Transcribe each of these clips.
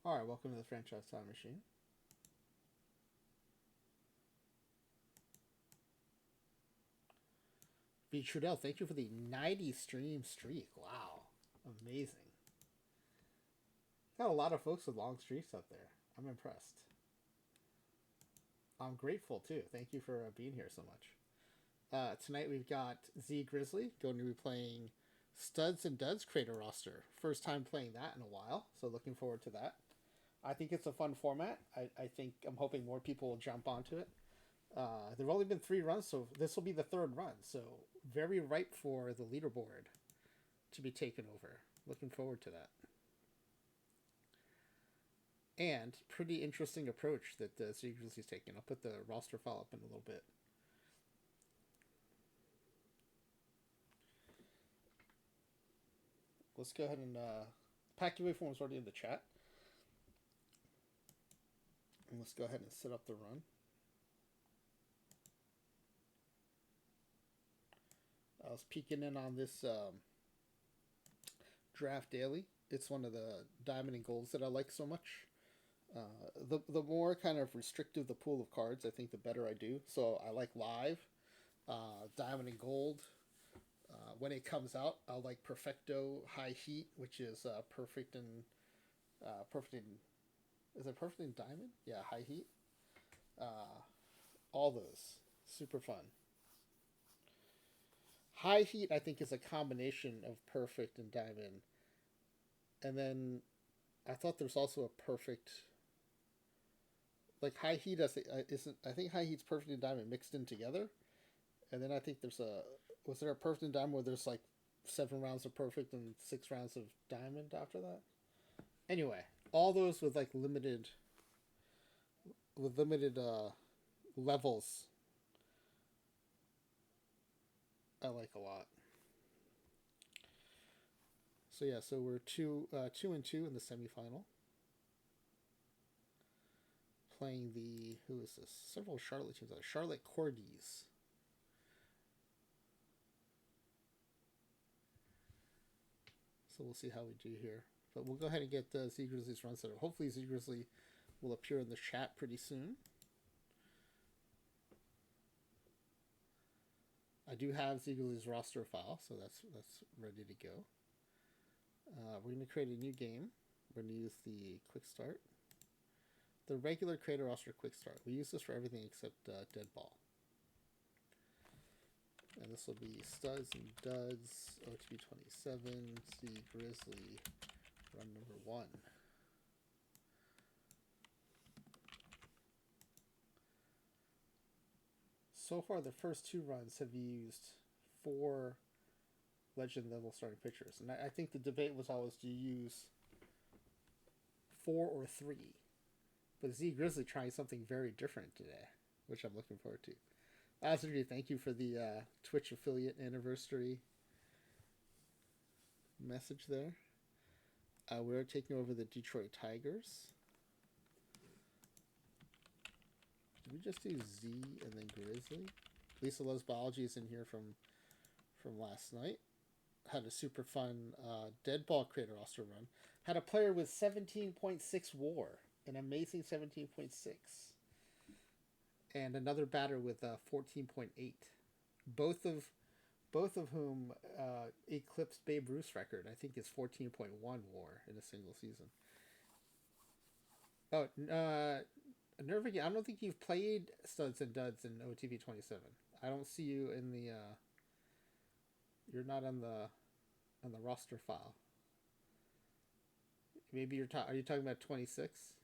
All right, welcome to the Franchise Time Machine. V Trudell, thank you for the 90 stream streak. Wow, amazing. Got a lot of folks with long streaks out there. I'm impressed. I'm grateful too. Thank you for being here so much. Tonight we've got zGrizzly going to be playing Studs and Duds Creator Roster. First time playing that in a while, so looking forward to that. I think it's a fun format. I think I'm hoping more people will jump onto it. There've only been 3 runs, so this will be the third run. So very ripe for the leaderboard to be taken over. Looking forward to that. And pretty interesting approach that the zGrizzly's taking. I'll put the roster file up in a little bit. Let's go ahead and pack your form is already in the chat. And let's go ahead and set up the run. I was peeking in on this draft daily. It's one of the diamond and golds that I like so much. The more kind of restrictive the pool of cards, I think the better I do. So I like live, diamond and gold. When it comes out, I'll like perfecto high heat, which is perfect in is it perfect in diamond? Yeah, high heat. All those super fun. High heat, I think, is a combination of perfect and diamond, and then I thought there's also a perfect like high heat as isn't. I think high heat's perfect and diamond mixed in together, and then I think there's a was there a perfect and diamond where there's like 7 rounds of perfect and 6 rounds of diamond after that. Anyway, all those with limited levels, I like a lot. So yeah, so we're 2-2 in the semifinal. Playing the who is this? Several Charlotte teams. Charlotte Corgis. So we'll see how we do here. But we'll go ahead and get zGrizzly's run set up. Hopefully zGrizzly will appear in the chat pretty soon. I do have zGrizzly's roster file, so that's ready to go. We're going to create a new game. We're going to use the quick start. The regular creator roster quick start. We use this for everything except dead ball. And this will be Studs and Duds, OOTP27, zGrizzly, run number 1. So far, the first 2 runs have used 4 legend level starting pitchers. And I think the debate was always, do you use 4 or 3? But zGrizzly trying something very different today, which I'm looking forward to. Azri, thank you for the Twitch affiliate anniversary message there. We're taking over the Detroit Tigers. Did we just do Z and then Grizzly? Lisa Loves Biology is in here from last night. Had a super fun dead ball creator roster run. Had a player with 17.6 WAR, an amazing 17.6, and another batter with 14.8. Both of whom eclipsed Babe Ruth's record. I think it's 14.1 WAR in a single season. Oh, Nervig, I don't think you've played Studs and Duds in OTP27. I don't see you in the. You're not on the roster file. Maybe are you talking about 26?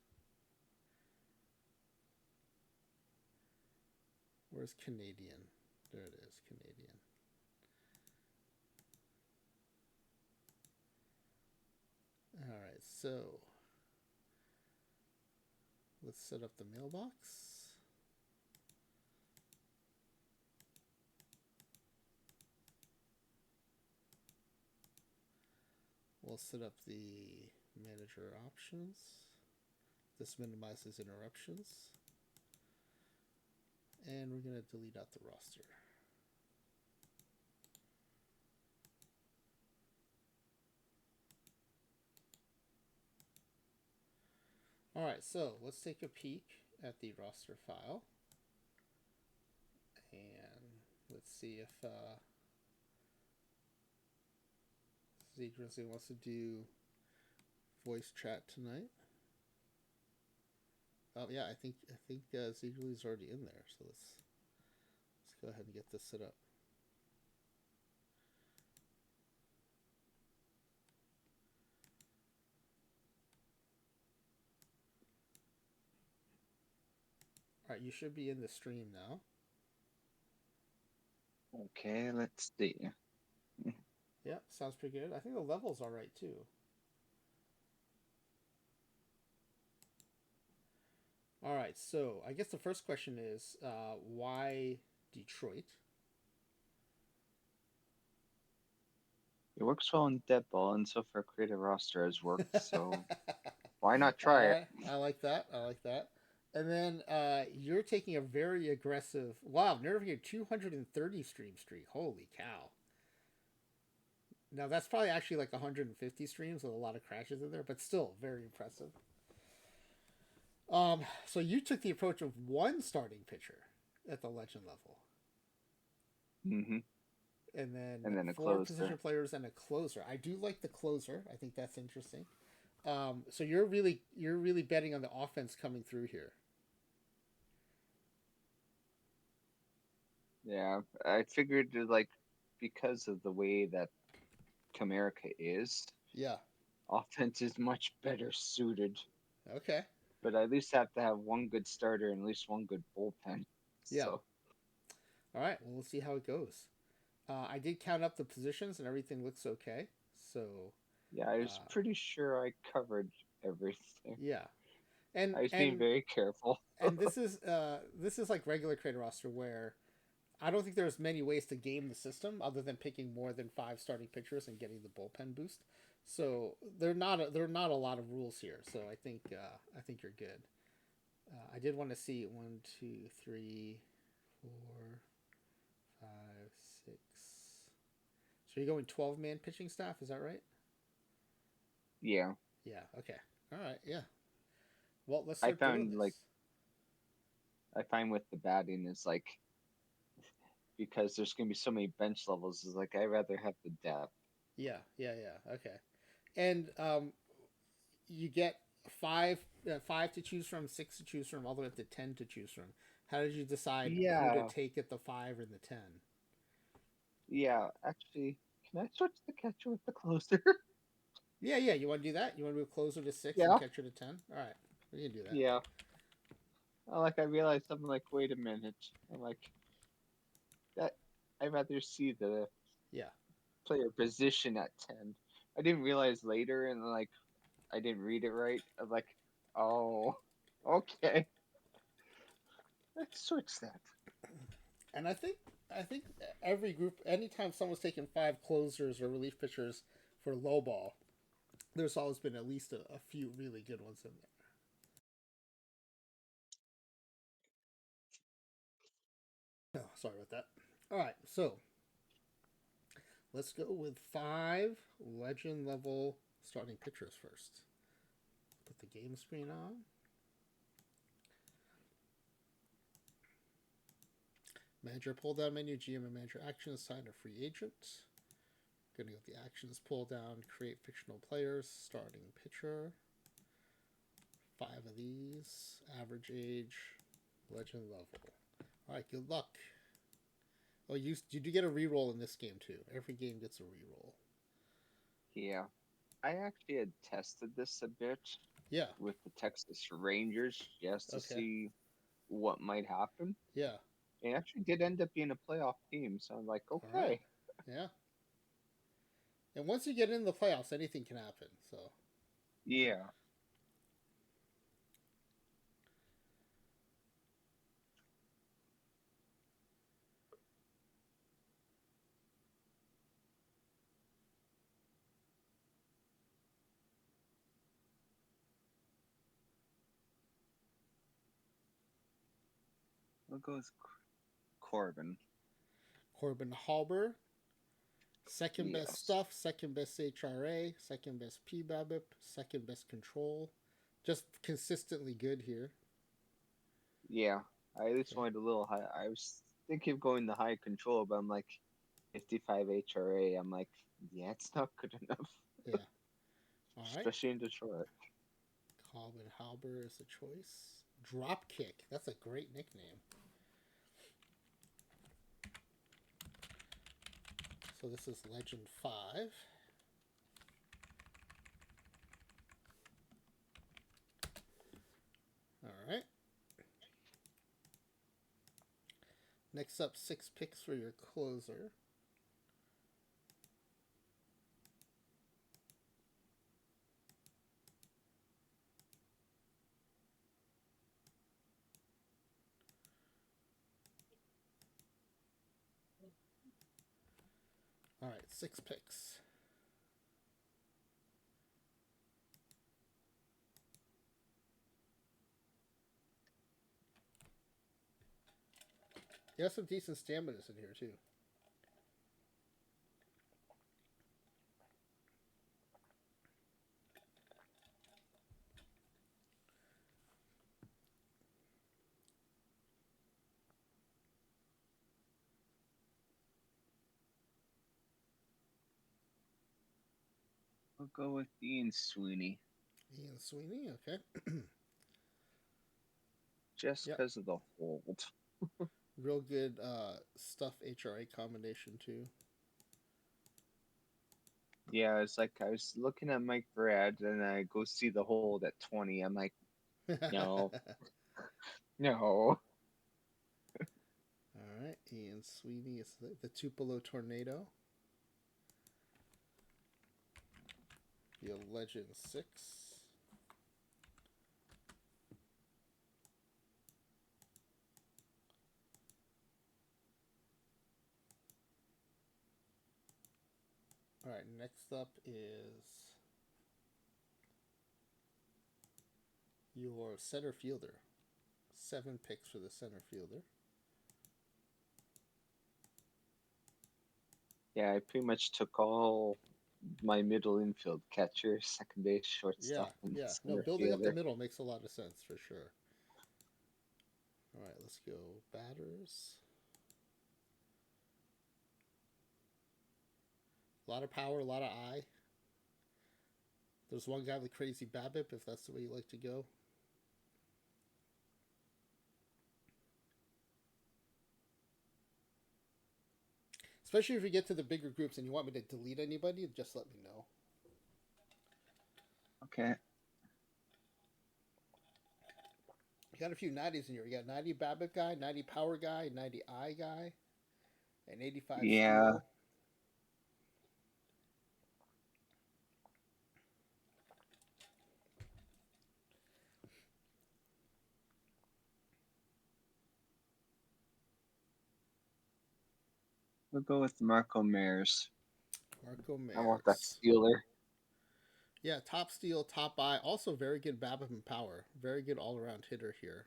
Where's Canadian? There it is, Canadian. All right, so let's set up the mailbox. We'll set up the manager options. This minimizes interruptions. And we're going to delete out the roster. All right, so let's take a peek at the roster file, and let's see if zGrizzly wants to do voice chat tonight. Oh yeah, I think zGrizzly's already in there, so let's go ahead and get this set up. All right, you should be in the stream now. Okay, let's see. Yeah, sounds pretty good. I think the level's all right too. All right, so I guess the first question is why Detroit? It works well in dead ball, and so far creative roster has worked, so why not All try it? right, I like that. I like that. And then you're taking a very aggressive. Wow, never here 230 stream streak. Holy cow! Now that's probably actually like 150 streams with a lot of crashes in there, but still very impressive. So you took the approach of one starting pitcher at the legend level, Hmm. and then And then a four position closer. players and a closer. I do like the closer. I think that's interesting. So you're really betting on the offense coming through here. Yeah, I figured because of the way that Comerica is, Yeah. offense is much better suited. Okay. But I at least have to have one good starter and at least one good bullpen. Yeah. So All right. Well, we'll see how it goes. I did count up the positions and everything looks okay. So, yeah, I was uh, pretty sure I covered everything. yeah. And I was being and very careful. and this is like regular creator roster where I don't think there's many ways to game the system other than picking more than five starting pitchers and getting the bullpen boost. So there are not a lot of rules here. So I think you're good. I did want to see 1, 2, 3, 4, 5, 6. So you're going 12-man pitching staff, is that right? Yeah, Yeah. Okay. All right. Yeah. Well, let's I start doing found this. I find with the batting is because there's gonna be so many bench levels is I'd rather have the depth. Yeah. Yeah. Yeah. Okay. And you get five to choose from, six to choose from, all the way up to 10 to choose from. How did you decide who to Yeah, take at the five or the 10? yeah. Actually, can I switch the catcher with the closer? Yeah. Yeah. You want to do that? You want to move closer to six and Yeah, catcher to 10? All right. We can do that. yeah. I realized I'm wait a minute. I'm that. I'd rather see the Yeah. player position at 10. I didn't realize later, and I didn't read it right. I'm oh, okay. Let's switch that. And I think every group, anytime someone's taken five closers or relief pitchers for low ball, there's always been at least a few really good ones in there. Oh, sorry about that. All right, so let's go with five legend level starting pitchers first. Put the game screen on. Manager pull down menu, GM and manager actions, sign a free agent. Gonna go with the actions pull down, create fictional players, starting pitcher. Five of these, average age, legend level. All right, good luck. Oh, you do get a reroll in this game too. Every game gets a reroll. Yeah, I actually had tested this a bit Yeah. with the Texas Rangers just to Okay. see what might happen. Yeah. It actually did end up being a playoff team, so I'm All right. okay. Yeah. And once you get in the playoffs, anything can happen. So Yeah, we'll go with Corbin. Corbin Halber, second best Yes. stuff, second best HRA, second best PBABIP, second best control, Just consistently good here. Yeah, I just Okay. wanted a little high. I was thinking of going the high control, but I'm like 55 HRA. I'm like, yeah, it's not good enough, Yeah. All right. especially in Detroit. Calvin Halber is a choice. Dropkick. That's a great nickname. So this is Legend 5. All right. Next up, 6 picks for your closer. All right, 6 picks. You have some decent stamina in here too. I'll go with Ian Sweeney Ian Sweeney. Okay. just Yep. because of the hold. Real good stuff HRA combination too. Yeah, it's like I was looking at Mike Brad and I go see the hold at 20. I'm like, no, no. All right, Ian Sweeney is the Tupelo Tornado. The Legend 6. All right, next up is your center fielder. 7 picks for the center fielder. Yeah, I pretty much took all my middle infield: catcher, second base, Yeah, shortstop, and yeah. No, center building up the fielder. middle makes a lot of sense for sure. All right, let's go batters. A lot of power, a lot of eye. There's one guy with crazy BABIP if that's the way you like to go. Especially if you get to the bigger groups and you want me to delete anybody, just let me know. Okay. You got a few 90s in here. You got 90 BABIP guy, 90 power guy, 90 eye guy, and 85 Yeah, steel. we'll go with Marco Mares. Marco I want that Mares. Steeler. Yeah, top steel, top eye. Also very good BABIP and power. Very good all around hitter here.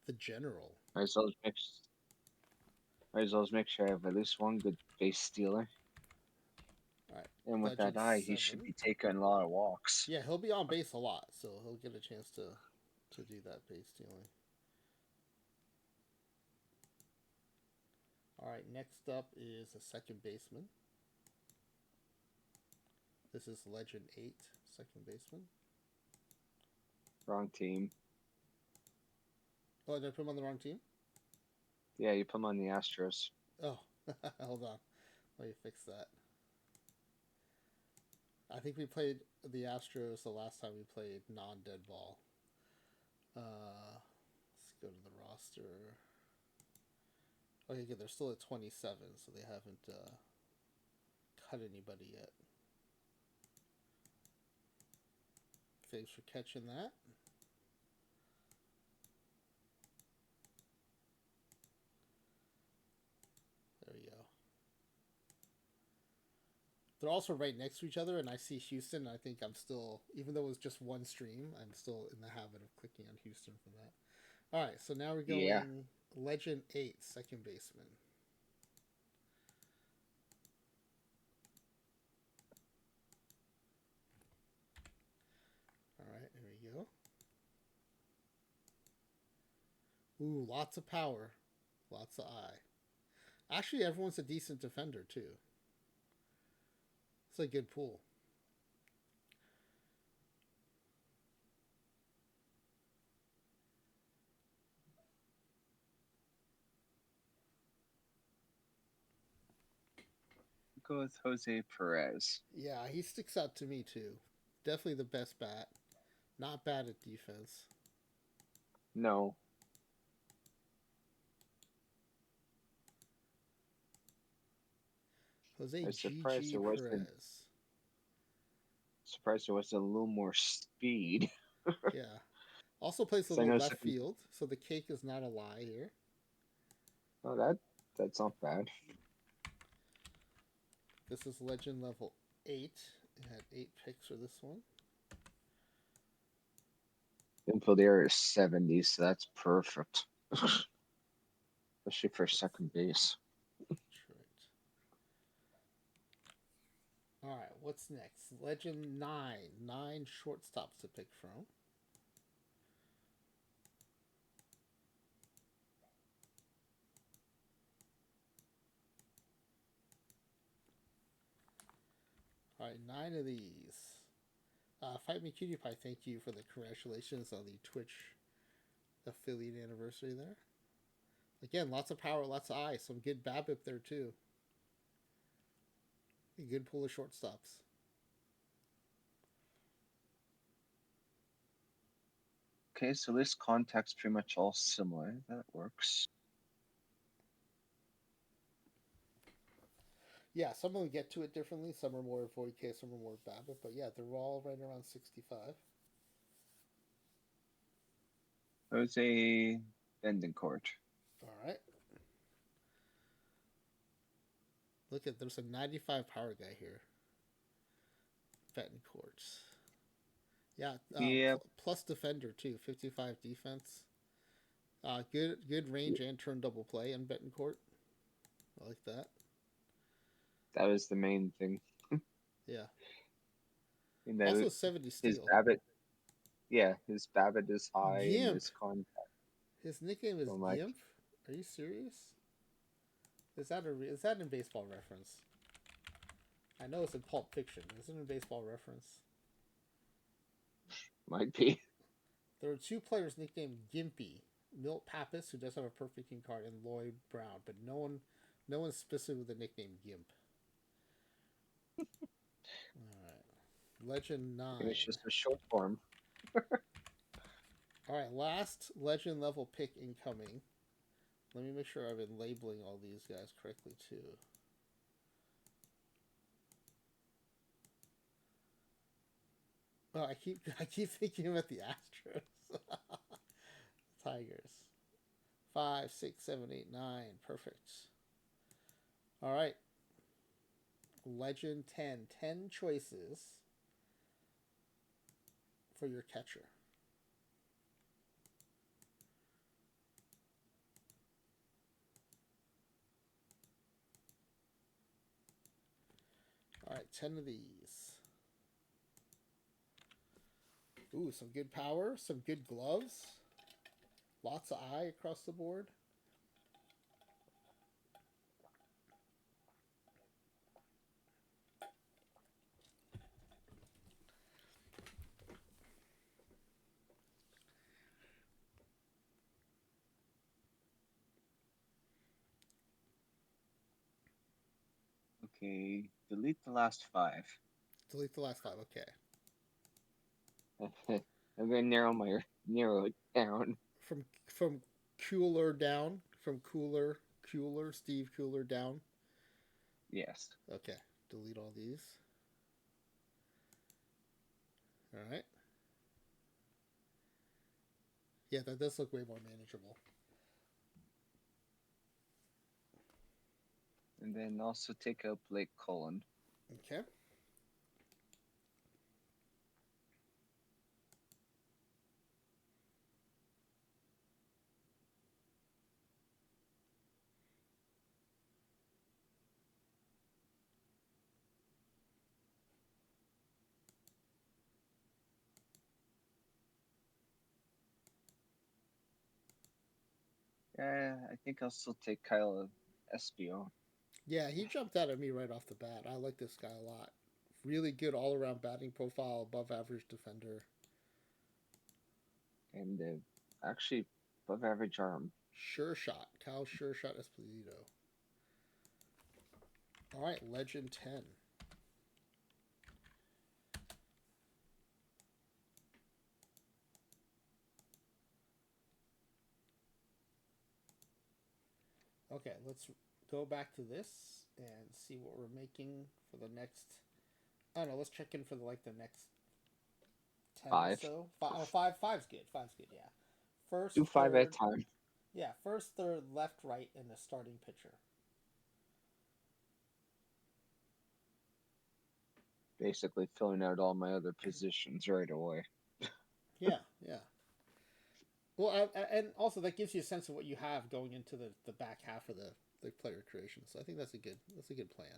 The general. Might as well make sure I have at least one good base stealer. All right, And with that Legend eye, he should 7. be taking a lot of walks. Yeah, he'll be on base a lot, so he'll get a chance to do that base stealing. All right, next up is a second baseman. This is Legend 8, second baseman. Wrong team. Oh, did I put him on the wrong team? Yeah, you put him on the Astros. Oh, hold on. Let me fix that. I think we played the Astros the last time we played non-dead ball. Let's go to the roster. Okay, good. They're still at 27, so they haven't cut anybody yet. Thanks for catching that. There we go. They're also right next to each other, and I see Houston. I think I'm still, even though it was just one stream, I'm still in the habit of clicking on Houston for that. All right, so now we're Yeah. going Legend 8, second baseman. Ooh, lots of power, lots of eye. Actually, everyone's a decent defender too. It's a good pool. Go with Jose Perez. Yeah, he sticks out to me too. Definitely the best bat. Not bad at defense. No, I Jose was surprised GG there wasn't. Perez. Surprised there wasn't a little more speed. Yeah. Also plays a Because I little know left some. field, so the cake is not a lie here. Oh, that's not bad. This is legend level 8. It had 8 picks for this one. Infield area is 70, so that's perfect. Especially for second base. That's right. Alright, what's next? Legend 9. 9 shortstops to pick from. Alright, 9 of these. Fight Me Cutie Pie, thank you for the congratulations on the Twitch affiliate anniversary there. Again, lots of power, lots of eye. Some good BABIP there too. A good pool of shortstops. Okay, so this contact's pretty much all similar. That works. Yeah, some of them get to it differently. Some are more Void K, some are more BABIP. But yeah, they're all right around 65. Jose Bendencourt. All right. Look at, there's a 95 power guy here. Betancourt. Yeah, Yep, plus defender too. 55 defense. Good range and turn double play in Betancourt. I like that. that was the main thing. Yeah. You know, Also 70 his steal. Babbitt, yeah, his Babbitt is high and Gimp. his contact. His nickname is So much. Gimp. Are you serious? Is that in Baseball Reference? I know it's in Pulp Fiction. Is it in Baseball Reference? Might be. There are 2 players nicknamed Gimpy. Milt Pappas, who does have a perfect king card, and Lloyd Brown, but no one's specific with the nickname Gimp. All right, Legend 9. It's just a short form. All right, last Legend level pick incoming. Let me make sure I've been labeling all these guys correctly too. Oh, I keep thinking about the Astros. Tigers. 5, 6, 7, 8, 9. Perfect. All right. Legend 10. 10 choices for your catcher. All right, 10 of these. Ooh, some good power, some good gloves. Lots of eye across the board. Okay, delete the last 5. Delete the last 5. Okay. I'm gonna narrow it down. From Cooler down. From Cooler, Steve Cooler down. Yes. Okay. Delete all these. All right. Yeah, that does look way more manageable. And then also take out Blake Cullen. Okay. Yeah, I think I'll still take Kyle Espio. Yeah, he jumped out at me right off the bat. I like this guy a lot. Really good all around batting profile, above average defender. And actually above average arm. Sure shot. Cal Sure Shot Esposito. All right, Legend 10. Okay, let's go back to this and see what we're making for the next. I don't know. Let's check in for the next 10 or 5. so. Five's good. Five's good. Yeah. First, Do 5 at a third. time. Yeah, first, third, left, right, and the starting pitcher. Basically filling out all my other positions right away. Yeah, yeah. Well, and also that gives you a sense of what you have going into the back half of the player creation. So I think that's a good plan.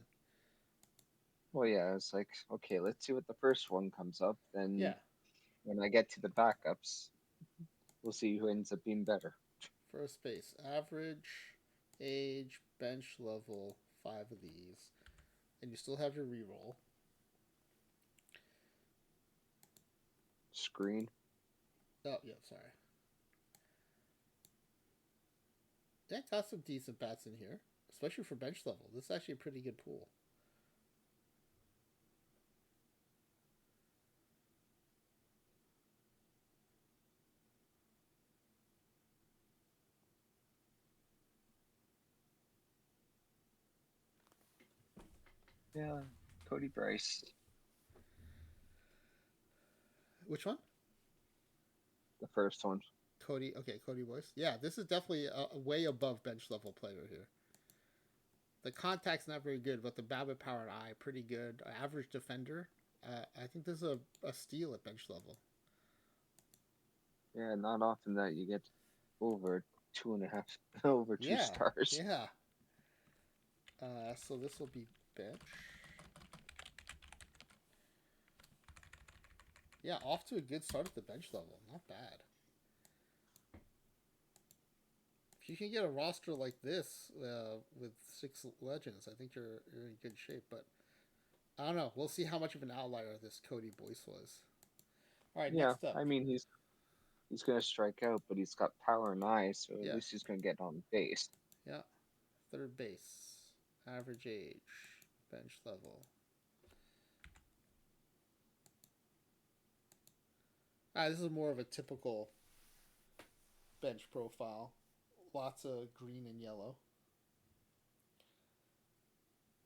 Well, yeah, it's like, okay, let's see what the first one comes up. Yeah. Then when I get to the backups, we'll see who ends up being better. First base, average, age, bench level, five of these, and you still have your reroll. Screen. Oh, yeah, sorry. Yeah, got some decent bats in here, especially for bench level. This is actually a pretty good pool. Yeah, Cody Bryce. Which one? The first one. Cody. Okay, Cody Boyce. Yeah, this is definitely a way above bench level player here. The contact's not very good, but the BABIP power and eye pretty good. Average defender. I think this is a steal at bench level. Yeah, not often that you get over 2.5, over two Yeah, stars. yeah. So this will be bench. Yeah, off to a good start at the bench level. Not bad. If you can get a roster like this with 6 legends, I think you're in good shape. But I don't know. We'll see how much of an outlier this Cody Boyce was. All right, Yeah, next up. I mean he's gonna strike out, but he's got power and eyes, so at Yeah, least he's gonna get on base. yeah. Third base, average age, bench level. This is more of a typical bench profile. Lots of green and yellow.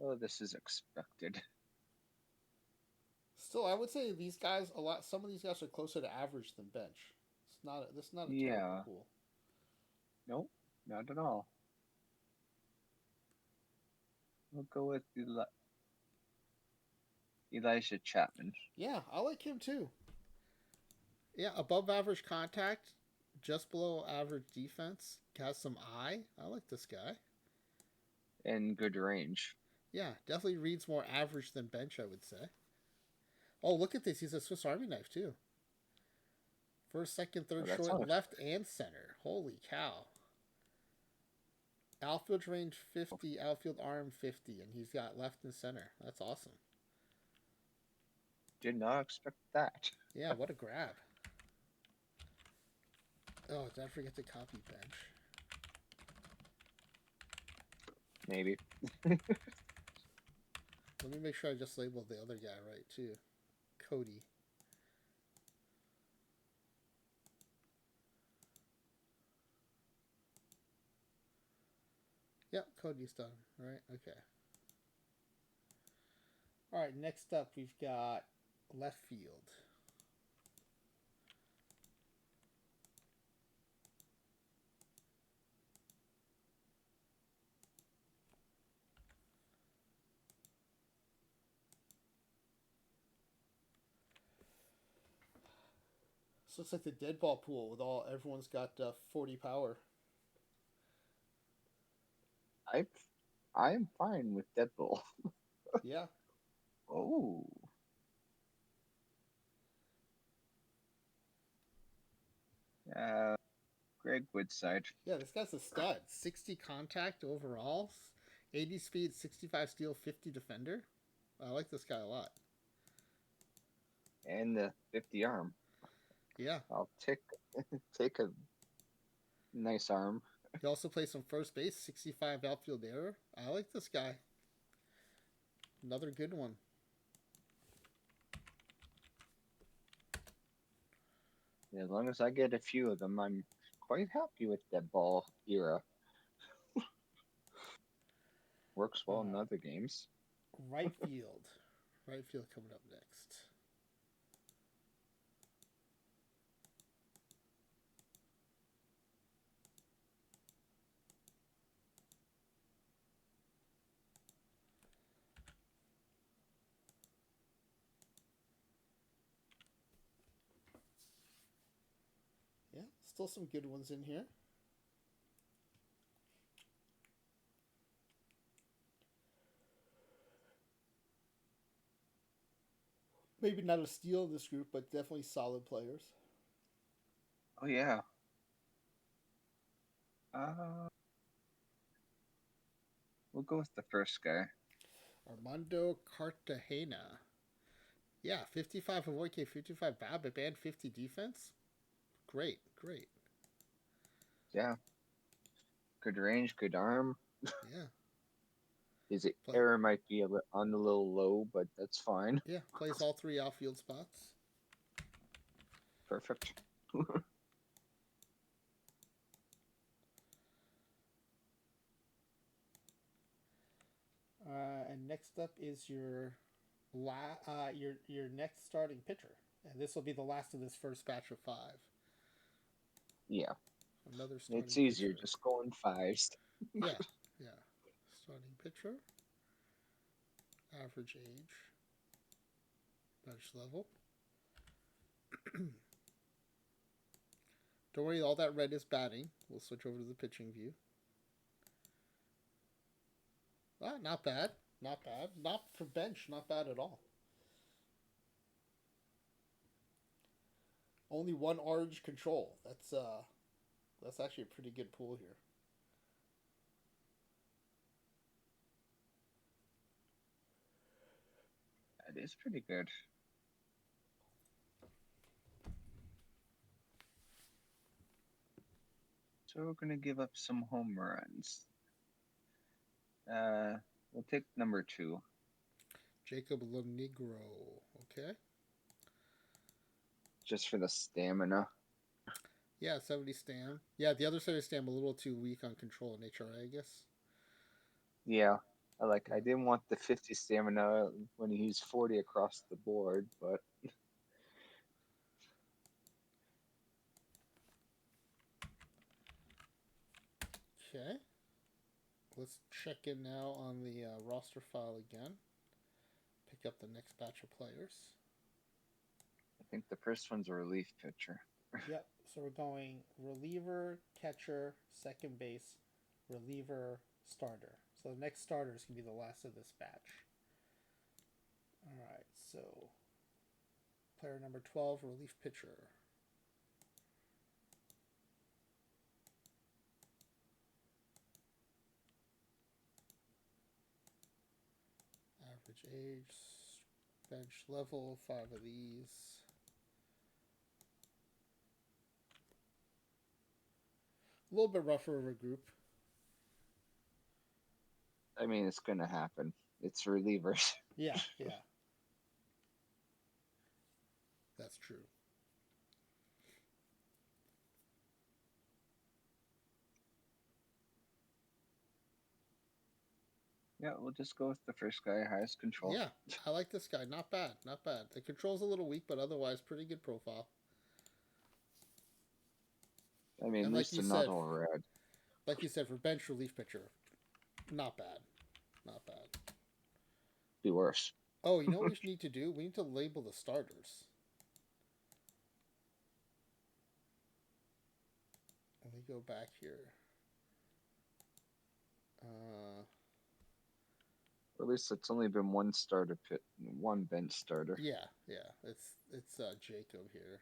Oh, this is expected. Still, I would say these guys a lot. Some of these guys are closer to average than bench. This is not a terrible Yeah. pool. Nope, not at all. We'll go with Elijah Chapman. Yeah, I like him too. Yeah, above average contact, just below average defense. Has some eye. I like this guy. And good range. Yeah, definitely reads more average than bench, I would say. Oh, look at this. He's a Swiss Army knife, too. First, second, Oh, third, that's short, not left, and center. Holy cow. Outfield range 50, outfield arm 50, and he's got left and center. That's awesome. did not expect that. Yeah, what a grab. Oh, did I forget to copy bench? Maybe. Let me make sure I just labeled the other guy right, too. Cody. Yep, Cody's done. Right, okay. All right, next up we've got left field. This looks like the dead ball pool with everyone's got 40 power. I I'm fine with Deadpool. Yeah. Oh. Uh, Greg Woodside. Yeah, this guy's a stud. 60 contact overall, 80 speed, 65 steal, 50 defender. I like this guy a lot. And the 50 arm. Yeah. I'll take a nice arm. He also plays some first base, 65 outfield error. I like this guy. Another good one. Yeah, as long as I get a few of them, I'm quite happy with that ball era. Works well in other games. Right field. Right field coming up next. Yeah, still some good ones in here. Maybe not a steal in this group, but definitely solid players. Oh yeah. Uh, we'll go with the first guy. Armando Cartagena. Yeah, 55 avoid K, 55 BABIP, and 50 defense. Great, great. Yeah. Good range, good arm. Yeah. His Play, error might be on a little low, but that's fine. yeah, plays all three outfield spots. Perfect. And next up is your next starting pitcher, and this will be the last of this first batch of 5. Yeah. Another starting It's easier pitcher. just going fives. Yeah, yeah. Starting pitcher. Average age. Bench level. Don't worry, all that red is batting. We'll switch over to the pitching view. Ah, not bad. Not bad. Not for bench, not bad at all. Only one orange control. That's actually a pretty good pool here. That is pretty good. So we're gonna give up some home runs. We'll take number 2. Jacob Lonigro. Okay. Just for the stamina. Yeah, 70 stam. Yeah, the other 70 stam a little too weak on control in HRA, I guess. Yeah. I Yeah. didn't want the 50 stamina when he used 40 across the board, but Okay. Let's check in now on the roster file again. Pick up the next batch of players. I think the first one's a relief pitcher. Yep. So we're going reliever, catcher, second base, reliever, starter. So the next starter is going to be the last of this batch. All right. So player number 12, relief pitcher. Average age, bench level, 5 of these. A little bit rougher of a group. I mean, it's gonna happen. It's relievers. Yeah, yeah. That's true. Yeah, we'll just go with the first guy, highest control. Yeah, I like this guy. Not bad, not bad. The control's a little weak, but otherwise pretty good profile. I mean, And at least they're not all red. like you said, for bench relief pitcher, not bad, not bad. Be worse. Oh, you know what we need to do? We need to label the starters. Let me go back here. Or at least it's only been one starter pit, one bench starter. Yeah, yeah. It's Jacob here.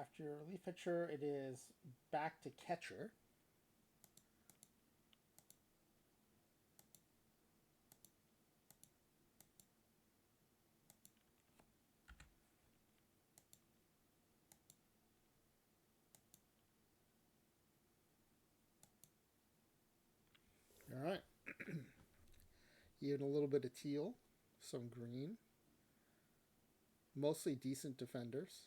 After your relief pitcher, it is back to catcher. All right. Even a little bit of teal, some green. Mostly decent defenders.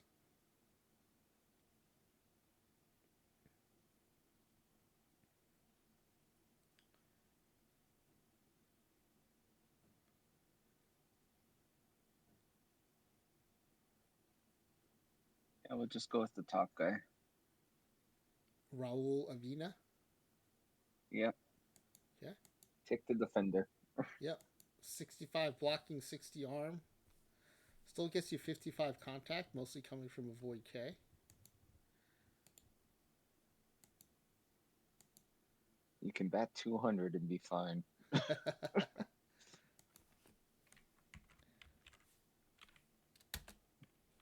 Yeah, we'll just go with the top guy. Raul Avina. Yep. Yeah. Take the defender. Yep. 65 blocking, 60 arm. Still gets you 55 contact, mostly coming from a void K. You can bat 200 and be fine.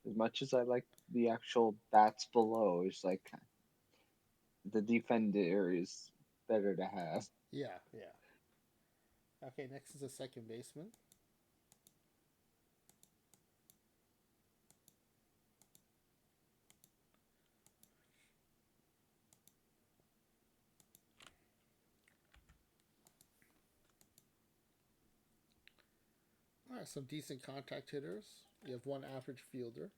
As much as I like the actual bats below, it's like the defender is better to have. Yeah, yeah. Okay, next is a second baseman. All right, some decent contact hitters. You have one average fielder.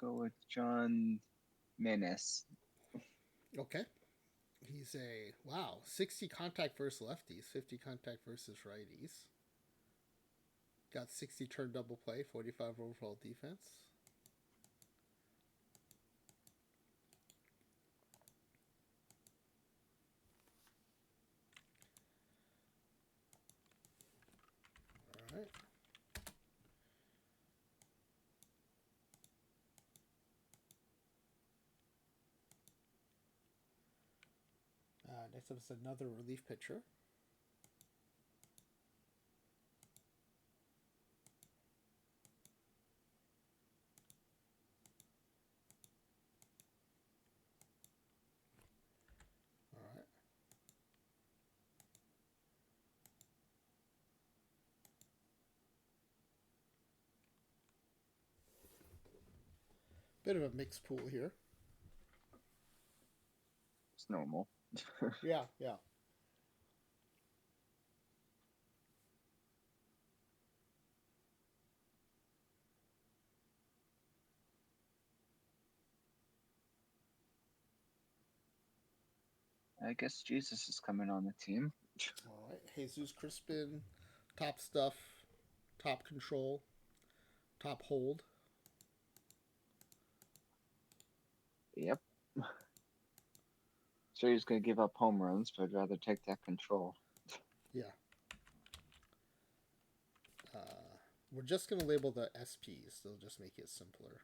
Go with John Menace. Okay. He's a, wow, 60 contact versus lefties, 50 contact versus righties. Got 60 turn double play, 45 overall defense. All right. Next up is another relief pitcher. All right. Bit of a mixed pool here. It's normal. Yeah, yeah. I guess Jesus is coming on the team. All right. Jesus Crispin, top stuff, top control, top hold. Yep. Sure, he's going to give up home runs, but I'd rather take that control. Yeah. We're just going to label the SPs. They'll just make it simpler.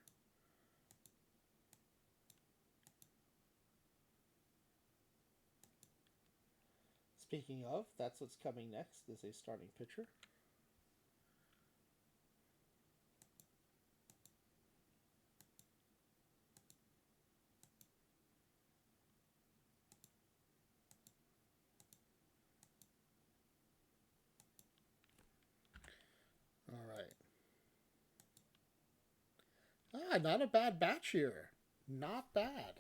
Speaking of, that's what's coming next is a starting pitcher. All right. Not a bad batch here. Not bad.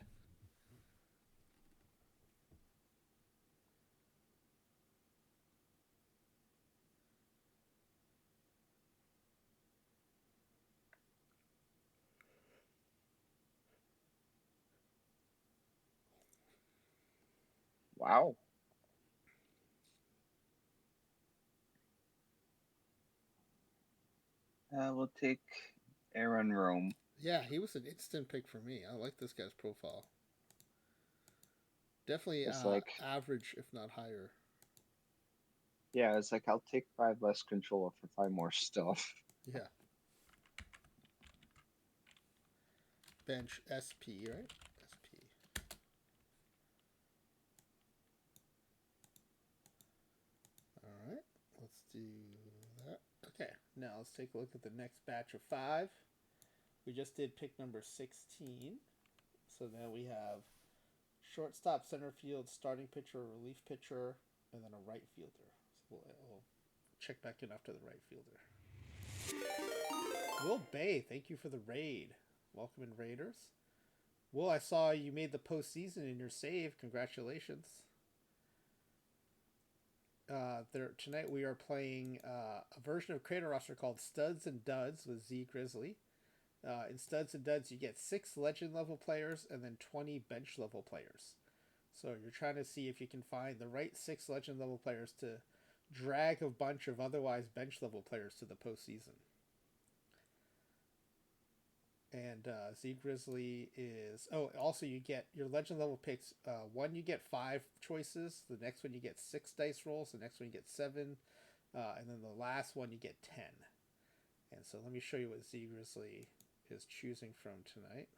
Wow. We'll take Aaron Rome. Yeah, he was an instant pick for me. I like this guy's profile. Definitely It's like average, if not higher. Yeah, it's like I'll take 5 less control for 5 more stuff. Yeah. Bench SP, right? SP. All right. Let's do that. Okay. Now let's take a look at the next batch of 5. We just did pick number 16. So now we have shortstop, center field, starting pitcher, relief pitcher, and then a right fielder. So we'll check back in after the right fielder. Will Bay, thank you for the raid. Welcome in, Raiders. Will, I saw you made the postseason in your save. Congratulations. Tonight we are playing a version of Creator Roster called Studs and Duds with zGrizzly. In Studs and Duds, you get 6 legend level players and then 20 bench level players. So you're trying to see if you can find the right 6 legend level players to drag a bunch of otherwise bench level players to the postseason. And zGrizzly is... Oh, also you get your legend level picks. One you get 5 choices. The next one you get 6 dice rolls. The next one you get 7. And then the last one you get 10. And so let me show you what zGrizzly is choosing from tonight.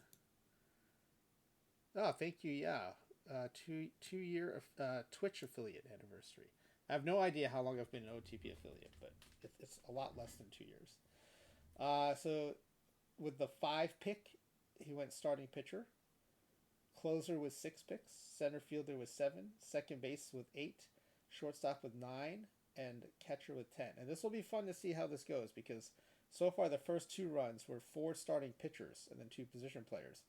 Oh, thank you. Yeah. 2-year Twitch affiliate anniversary. I have no idea how long I've been an OTP affiliate, but it's a lot less than 2 years. So with the 5 pick, he went starting pitcher. Closer with 6 picks. Center fielder with 7. Second base with 8. Shortstop with 9. And catcher with 10. And this will be fun to see how this goes because so far the first 2 runs were 4 starting pitchers and then 2 position players.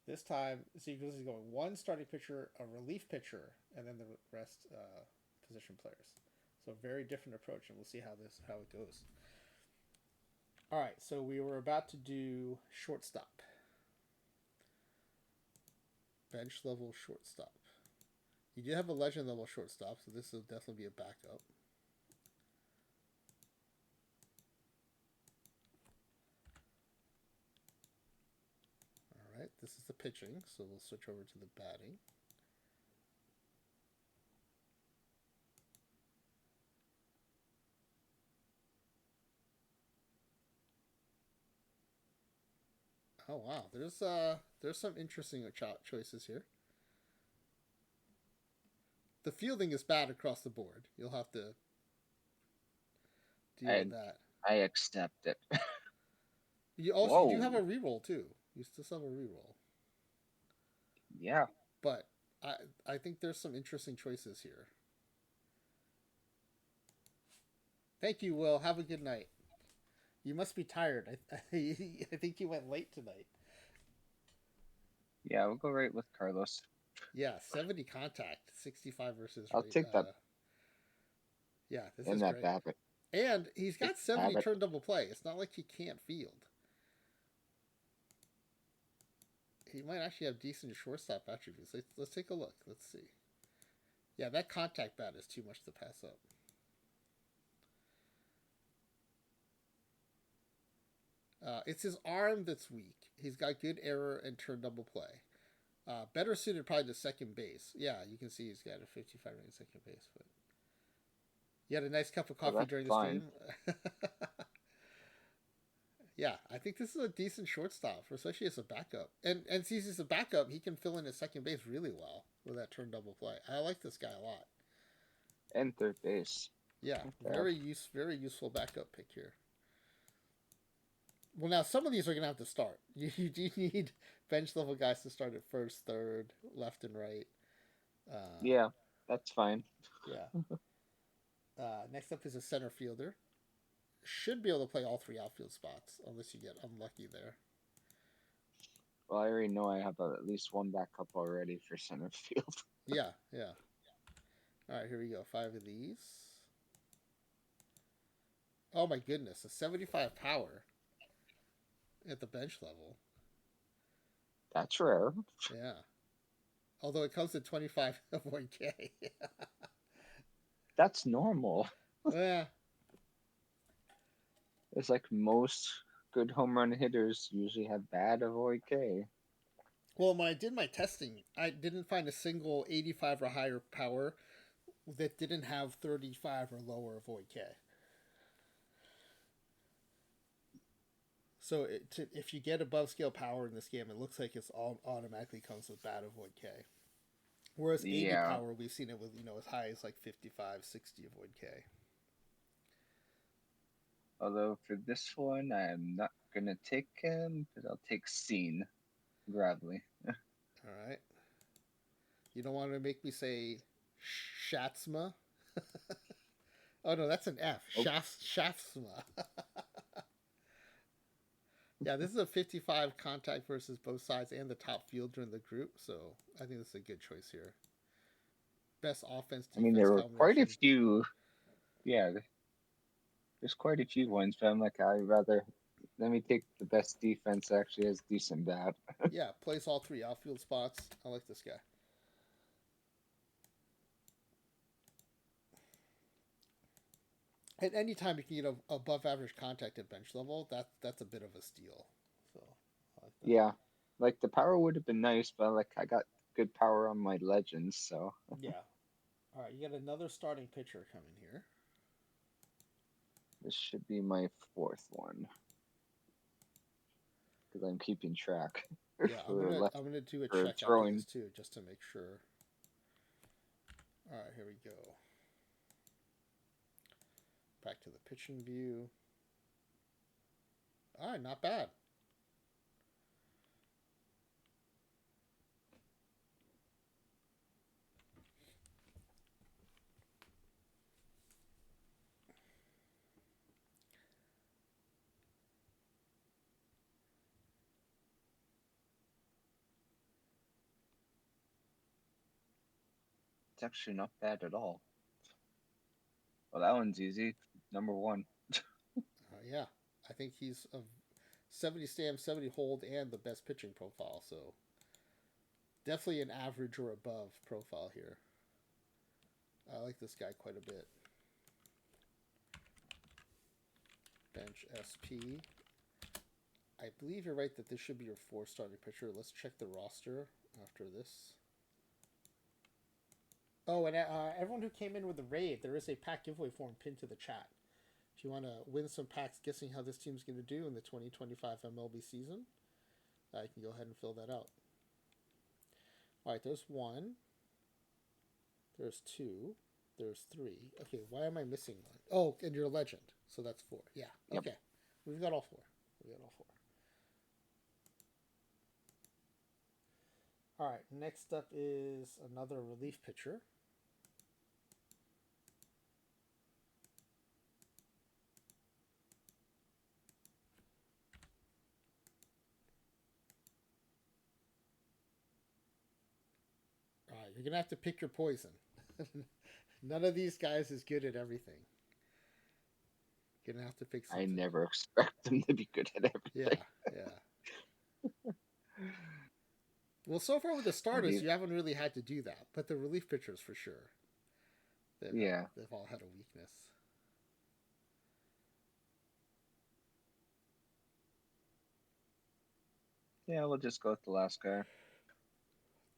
This time, zGrizzly is going 1 starting pitcher, a relief pitcher, and then the rest position players. So very different approach, and we'll see how it goes. All right, so we were about to do shortstop, bench level shortstop. You do have a legend level shortstop, so this will definitely be a backup. All right, this is the pitching, so we'll switch over to the batting. Oh wow, there's some interesting choices here. The fielding is bad across the board. You'll have to deal with that. I accept it. You do have a reroll too. You still have a reroll. Yeah. But I think there's some interesting choices here. Thank you, Will. Have a good night. You must be tired. I think you went late tonight. Yeah, we'll go right with Carlos. Yeah, 70 contact, 65 versus. I'll take that. Yeah, this in is that great. Babbitt. And he's got 70 turn double play. It's not like he can't field. He might actually have decent shortstop attributes. Let's take a look. Let's see. Yeah, that contact bat is too much to pass up. It's his arm that's weak. He's got good error and turn double play. Better suited probably to second base. Yeah, you can see he's got a 55 rating second base. But you had a nice cup of coffee during the stream. Yeah, I think this is a decent shortstop, especially as a backup. And since he's a backup, he can fill in at second base really well with that turn double play. I like this guy a lot. And third base. Yeah, very useful backup pick here. Well, now some of these are going to have to start. You do need bench level guys to start at first, third, left, and right. Yeah, that's fine. Yeah. Next up is a center fielder. Should be able to play all 3 outfield spots, unless you get unlucky there. Well, I already know I have at least 1 backup already for center field. Yeah. All right, here we go. 5 of these. Oh my goodness, a 75 power at the bench level. That's rare. Yeah. Although it comes at 25 of 1K. That's normal. Yeah. It's like most good home run hitters usually have bad avoid K. Well, when I did my testing, I didn't find a single 85 or higher power that didn't have 35 or lower avoid K. So if you get above scale power in this game, it looks like it's all automatically comes with bad avoid K. Whereas 80 Yeah. power, we've seen it with as high as like 55, 60 avoid K. Although for this one, I'm not gonna take him, but I'll take zGrizzly. All right. You don't want to make me say Shatsma. Oh no, that's an F. Oh, Shaftsma. Yeah, this is a 55 contact versus both sides and the top fielder in the group, so I think this is a good choice here. Best offense I mean, defense there were quite a combination. few. Yeah, there's quite a few ones, but I'm like, I'd rather let me take the best defense actually has decent bat. Yeah, plays all three outfield spots. I like this guy. At any time you can get above average contact at bench level, that's a bit of a steal. So I like that. Yeah, like the power would have been nice, but like I got good power on my legends, so Yeah. All right, you got another starting pitcher coming here. this should be my fourth one because I'm keeping track Yeah, for left I'm gonna do a for check after this throwing. too, just to make sure. All right, here we go. Back to the pitching view. All right, not bad. It's actually not bad at all. Well, that one's easy. Number one. Yeah, I think he's a 70 stam, 70 hold, and the best pitching profile. So definitely an average or above profile here. I like this guy quite a bit. Bench SP. I believe you're right that this should be your 4 starting pitcher. Let's check the roster after this. Oh, and everyone who came in with the raid, there is a pack giveaway form pinned to the chat. If you want to win some packs guessing how this team's going to do in the 2025 MLB season, you can go ahead and fill that out. All right, there's 1. There's 2. There's 3. Okay, why am I missing one? Oh, and you're a legend. So that's 4. Yeah, Yep. okay. We've got all 4. We got all 4. All right, next up is another relief pitcher. All right, you're going to have to pick your poison. None of these guys is good at everything. You're going to have to pick I something. never expect them to be good at Yeah, everything. yeah. Well, so far with the starters, you haven't really had to do that, but the relief pitchers for sure. Yeah. They've all had a weakness. Yeah, we'll just go with the last guy.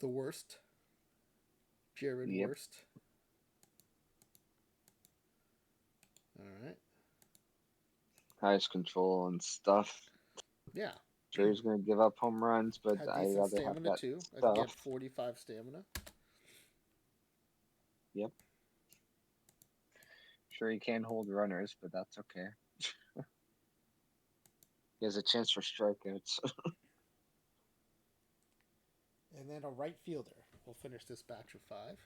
The worst. Jared Yep. Worst. All right. Highest control and stuff. Yeah. Sure, he's going to give up home runs, but Had I decent rather have stamina that too. I think he had stuff. 45 stamina. Yep. Sure, he can hold runners, but that's okay. He has a chance for strikeouts. And then a right fielder. We'll finish this batch of 5.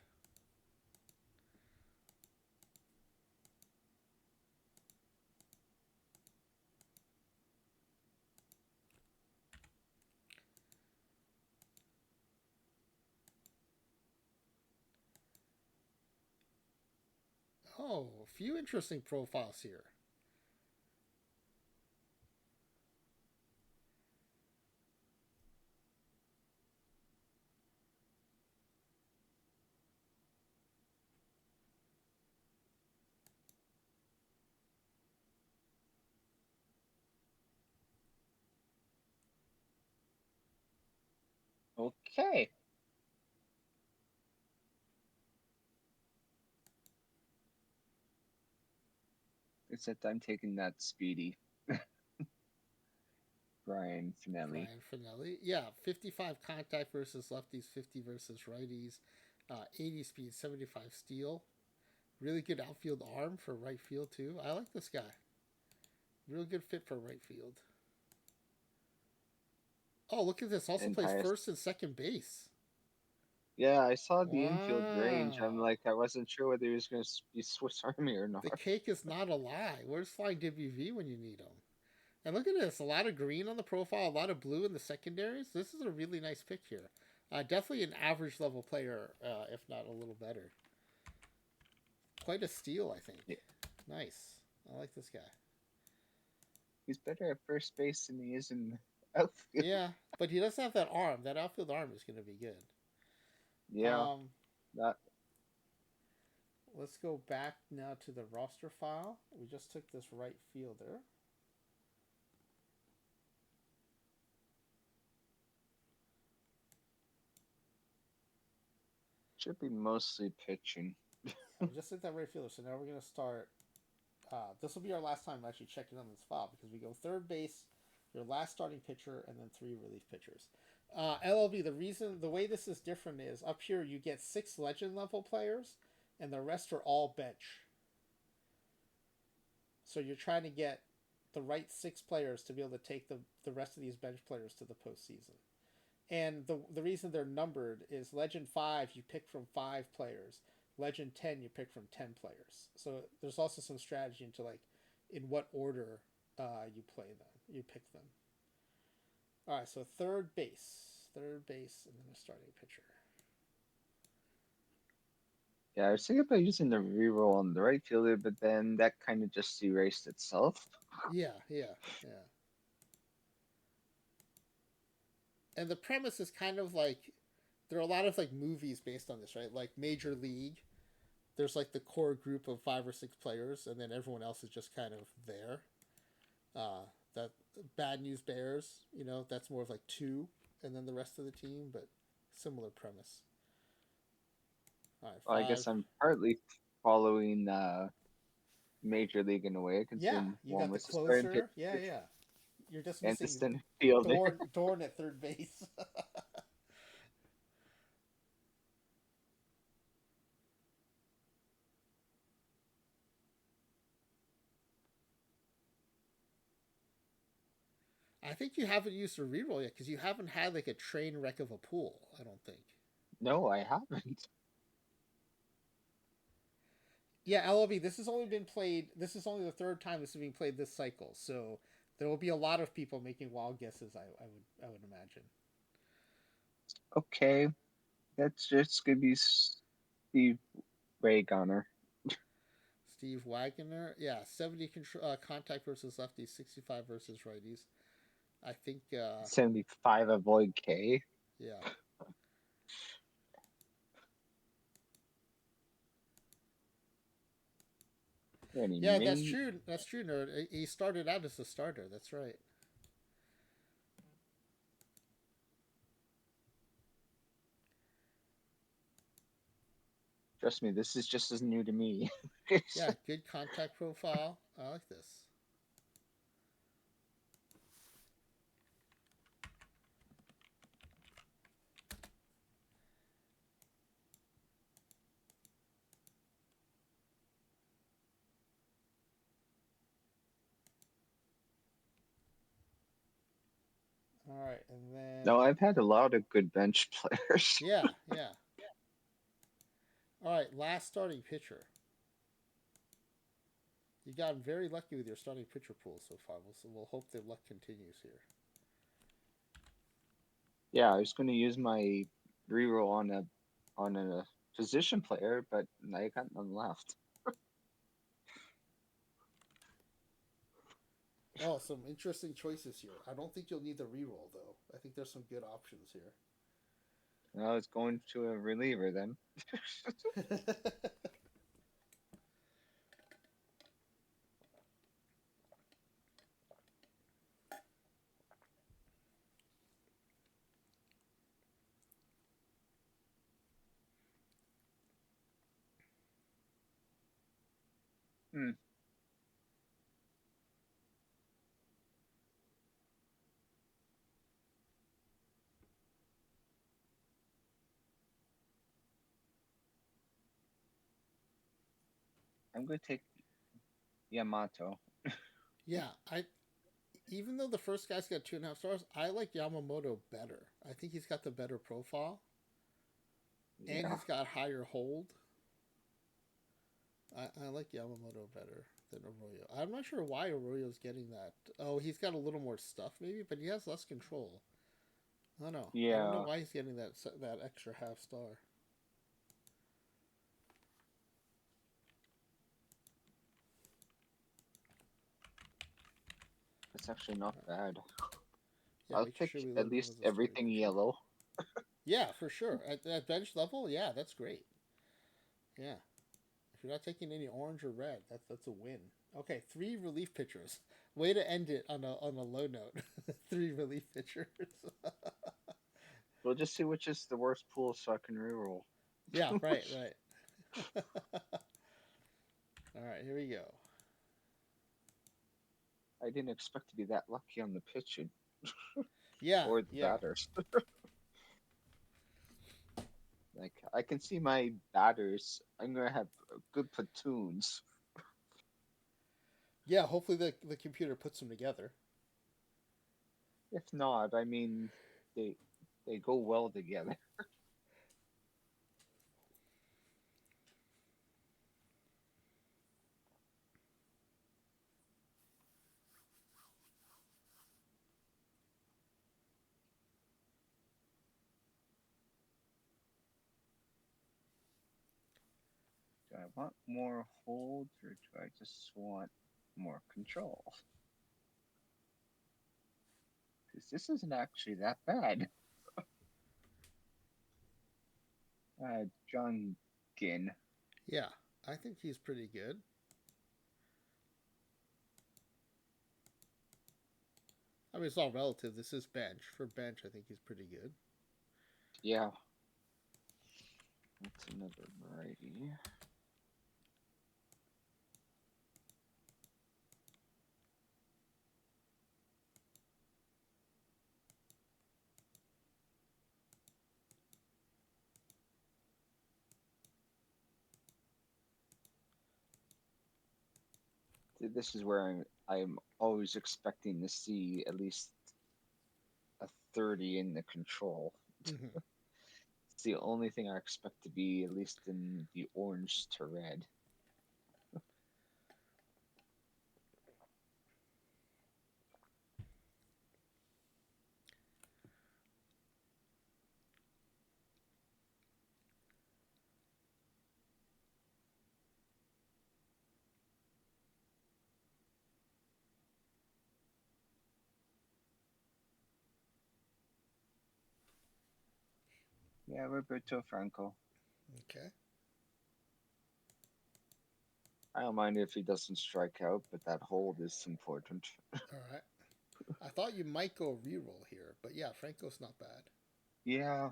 Oh, a few interesting profiles here. Okay. Except I'm taking that speedy Brian Finelli. Brian Finelli. Yeah, 55 contact versus lefties, 50 versus righties, 80 speed, 75 steal. Really good outfield arm for right field, too. I like this guy. Real good fit for right field. Oh, look at this. Also And plays highest. first and second base. Yeah, I saw the infield range. I'm Wow. like, I wasn't sure whether he was going to be Swiss Army or The not. cake is not a lie. Where's Flying WV when you need him? And look at this. A lot of green on the profile, a lot of blue in the secondaries. This is a really nice pick here. Definitely an average level player, if not a little better. Quite a steal, I think. Yeah, Nice. I like this guy. he's better at first base than he is in outfield. Yeah, but he doesn't have that arm. That outfield arm is going to be good. Yeah, Um, that let's go back now to the roster file. We just took this right fielder. should be mostly pitching. Yeah, we just took that right fielder. So now we're going to start. This will be our last time actually checking on this file because we go third base, your last starting pitcher, and then 3 relief pitchers. LLB, the way this is different is up here you get 6 legend level players, and the rest are all bench. So you're trying to get the right 6 players to be able to take the rest of these bench players to the postseason. And the reason they're numbered is Legend 5 you pick from 5 players. Legend 10 you pick from 10 players. So there's also some strategy into like in what order you play them, you pick them. All right, so third base, and then a starting pitcher. Yeah, I was thinking about using the reroll on the right fielder, but then that kind of just erased itself. Yeah, yeah, yeah. And the premise is kind of like there are a lot of like movies based on this, right? Like Major League, there's like the core group of 5 or 6 players, and then everyone else is just kind of there. That Bad News Bears, that's more of like 2, and then the rest of the team, but similar premise. All right, Well, I 5. guess I'm partly following Major League in a way, Yeah, considering you one got the was the starting pitcher closer. Yeah, yeah. You're just and the missing center fielder. Dorn at third base. I think you haven't used a reroll yet because you haven't had like a train wreck of a pool. I don't think. No, I haven't. Yeah, LLB. This has only been played. This is only the third time this is being played this cycle. So there will be a lot of people making wild guesses. I would imagine. Okay, that's just gonna be Steve Ray Gunner. Steve Wagner. Yeah, 70 contact versus lefties, 65 versus righties. I think. 75 avoid K. Yeah. And he Yeah, that's may true. That's true, nerd. He started out as a starter. That's right. trust me, this is just as new to me. Yeah, good contact profile. I like this. All right, and No, then I've had a lot of good bench players. yeah, yeah. All right, last starting pitcher. You got very lucky with your starting pitcher pool so far. We'll hope that luck continues here. Yeah, I was going to use my reroll on a position player, but I got none left. Oh, some interesting choices here. I don't think you'll need the reroll though. I think there's some good options here. I was going to a reliever then. Hmm. I'm gonna take Yamato. Yeah, I even though the first guy's got 2.5 stars, I like Yamamoto better. I think he's got the better profile, and Yeah. he's got higher hold. I like Yamamoto better than Arroyo. I'm not sure why Arroyo's getting that. Oh, he's got a little more stuff maybe, but he has less control. I don't know. I don't know Yeah. why he's getting that extra half star. That's actually not bad. Yeah, I'll make sure pick we at load him least as a starting everything pitcher. yellow. Yeah, for sure. At bench level, yeah, that's great. Yeah, if you're not taking any orange or red, that's a win. Okay, 3 relief pitchers. Way to end it on a low note. 3 relief pitchers. We'll just see which is the worst pool so I can reroll. Yeah, right, right. All right, here we go. I didn't expect to be that lucky on the pitching Yeah, or the yeah, batters. Like I can see my batters. I'm gonna have good platoons. yeah. Hopefully the computer puts them together. If not, I mean, they they go well together. Do I want more hold or do I just want more control? Because this isn't actually that bad. John Ginn. Yeah, I think he's pretty good. I mean, it's all relative. This is bench. For bench, I think he's pretty good. Yeah, that's another variety. This is where I'm always expecting to see at least a 30 in the control. Hmm. It's the only thing I expect to be at least in the orange to red. Yeah, Roberto Franco. Okay. I don't mind if he doesn't strike out, but that hold is important. All right. I thought you might go reroll here, but yeah, Franco's not bad. Yeah,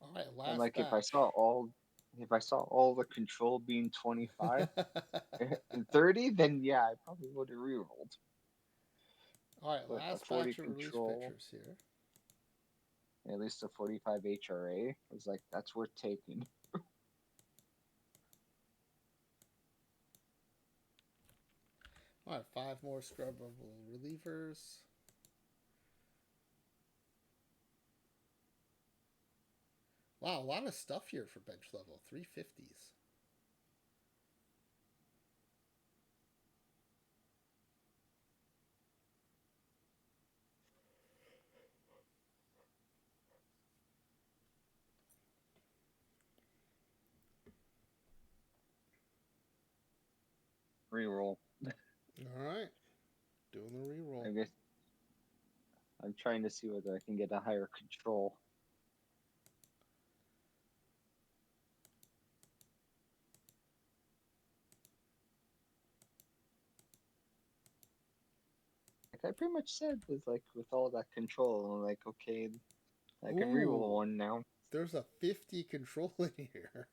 All right, and last like batch. if I saw all the control being 25 and 30, then yeah, I probably would have rerolled. All right, But a last 40 batch of release control, pitchers here. at least a 45 HRA, was like that's worth taking. All right, 5 more scrubbable relievers. Wow, a lot of stuff here for bench level. 350s. Reroll. All right, doing the reroll. I guess I'm trying to see whether I can get a higher control. Like I pretty much said with all that control, I'm like, okay, I can reroll Ooh, one now. there's a 50 control in here.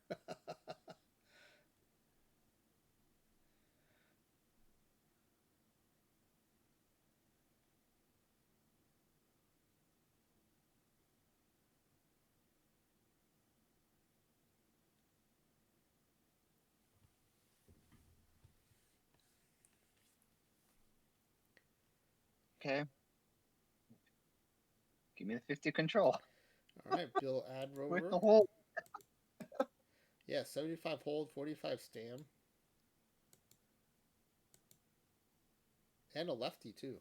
Okay. Give me the 50 control. All right, Bill With Adrover. the hole. Yeah, 75 hold, 45 stam, and a lefty too.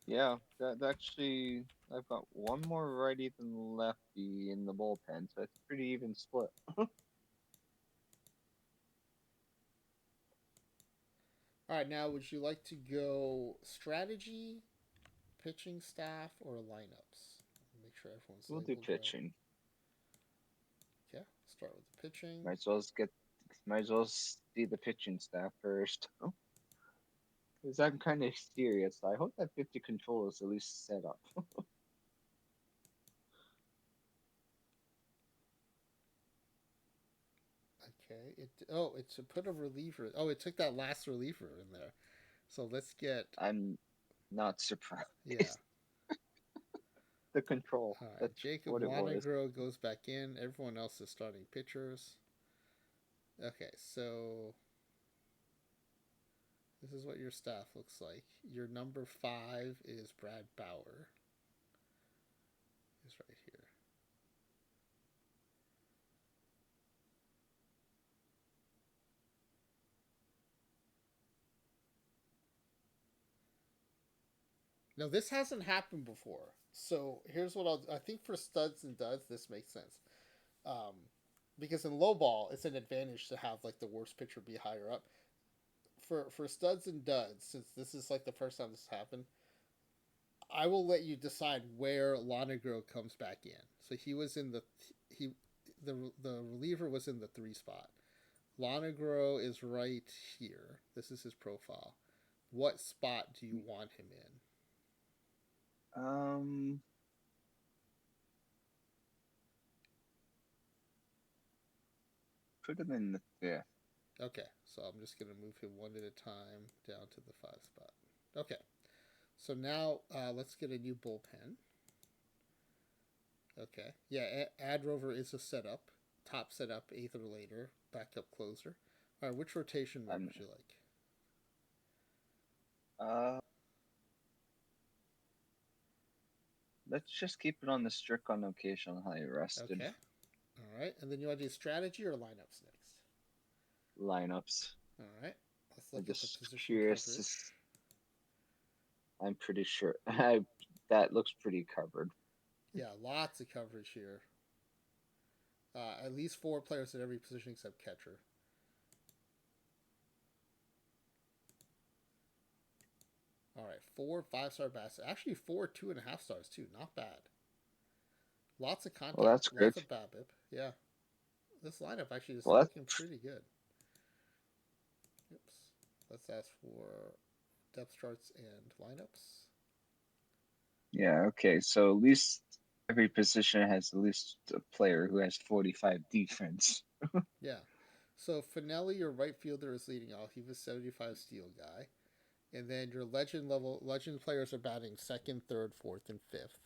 Yeah, that actually, I've got one more righty than lefty in the bullpen, so it's a pretty even split. All right, now would you like to go strategy, pitching staff, or lineups? Make sure everyone's We'll do labeled right. pitching. Okay, start with the pitching. Might as well see the pitching staff first. Because I'm kind of serious. I hope that 50 control is at least set up. Okay, it's put a reliever. Oh, it took that last reliever in there. So let's get I'm not surprised. yeah. The control. All right, That's Jacob what it was. Lonegro goes back in. Everyone else is starting pitchers. Okay, so this is what your staff looks like. Your number 5 is Brad Bauer. He's right here. Now this hasn't happened before. So here's what I think for studs and duds this makes sense. Um, because in low ball it's an advantage to have like the worst pitcher be higher up. For studs and duds, since this is like the first time this happened, I will let you decide where Lonegro comes back in. So he was in he the reliever was in the 3 spot. Lonegro is right here. This is his profile. What spot do you want him in? Um, Put him in the fifth. Okay, so I'm just going to move him one at a time down to the 5 spot. Okay, so now let's get a new bullpen. Okay, yeah, Adrover is a setup. Top setup, 8th or later. Backup closer. All right, which rotation mode I'm would you like? uh let's just keep it on the strict on occasionally rested Okay, all right, and then you want to do strategy or lineups next? lineups. All right, let's I'm look at the just position curious. coverage. I'm pretty sure that looks pretty covered. Yeah, lots of coverage here. At least 4 players at every position except catcher. All right, 4 5-star bats. Actually, 4 2.5 stars too. Not bad. Lots of Well, contact. that's good. Lots of BABIP. Yeah, this lineup actually is Well, looking pretty good. Oops. Let's ask for depth charts and lineups. yeah, okay. So at least every position has at least a player who has 45 defense. Yeah. So Finelli, your right fielder, is leading off. He was 75 steal guy. And then your legend players are batting second, third, fourth, and fifth.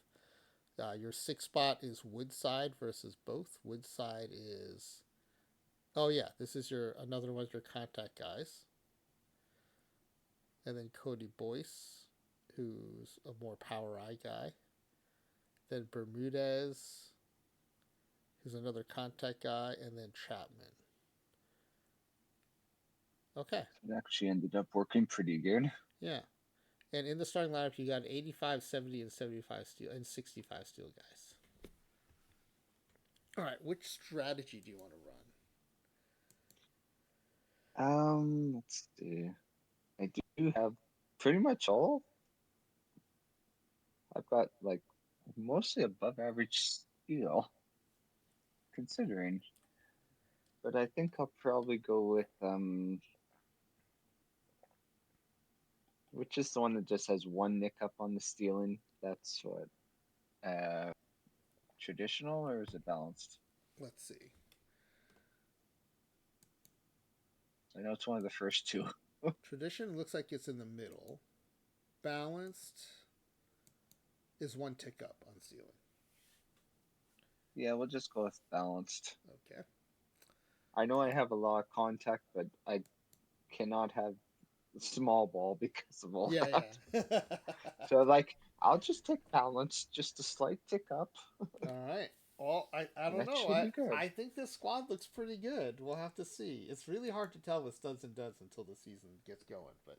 Your 6 spot is Woodside versus both. Woodside is oh yeah, this is your another one of your contact guys. And then Cody Boyce, who's a more power eye guy. Then Bermudez, who's another contact guy, and then Chapman. Okay. It actually ended up working pretty good. Yeah. And in the starting lineup, you got 85, 70, and 75 steel and 65 steel guys. All right. Which strategy do you want to run? Let's see. I do have pretty much all. I've got like mostly above average skill, considering. But I think I'll probably go with which is the one that just has one nick up on the stealing. That's what traditional or is it balanced? Let's see. I know it's one of the first two. Tradition looks like it's in the middle. Balanced is one tick up on stealing. Yeah, we'll just go with balanced. Okay. I know I have a lot of contact, but I cannot have small ball because of all Yeah, that. yeah. So like I'll just take balance, just a slight tick up, All right. Well, I and don't that know. should be good. I think this squad looks pretty good. We'll have to see. It's really hard to tell with studs and duds until the season gets going. But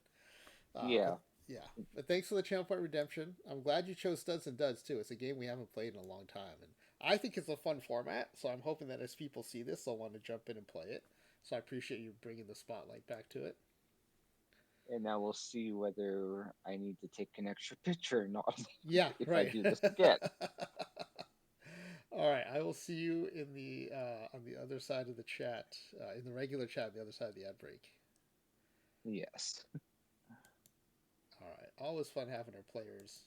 Yeah. yeah. But thanks for the channel point redemption. I'm glad you chose studs and duds too. It's a game we haven't played in a long time, and I think it's a fun format. So I'm hoping that as people see this, they'll want to jump in and play it. So I appreciate you bringing the spotlight back to it. And now we'll see whether I need to take an extra picture or not Yeah. if I Right. do this again. All right, I will see you in the on the other side of the chat, in the regular chat, on the other side of the ad break. Yes. All right, always fun having our players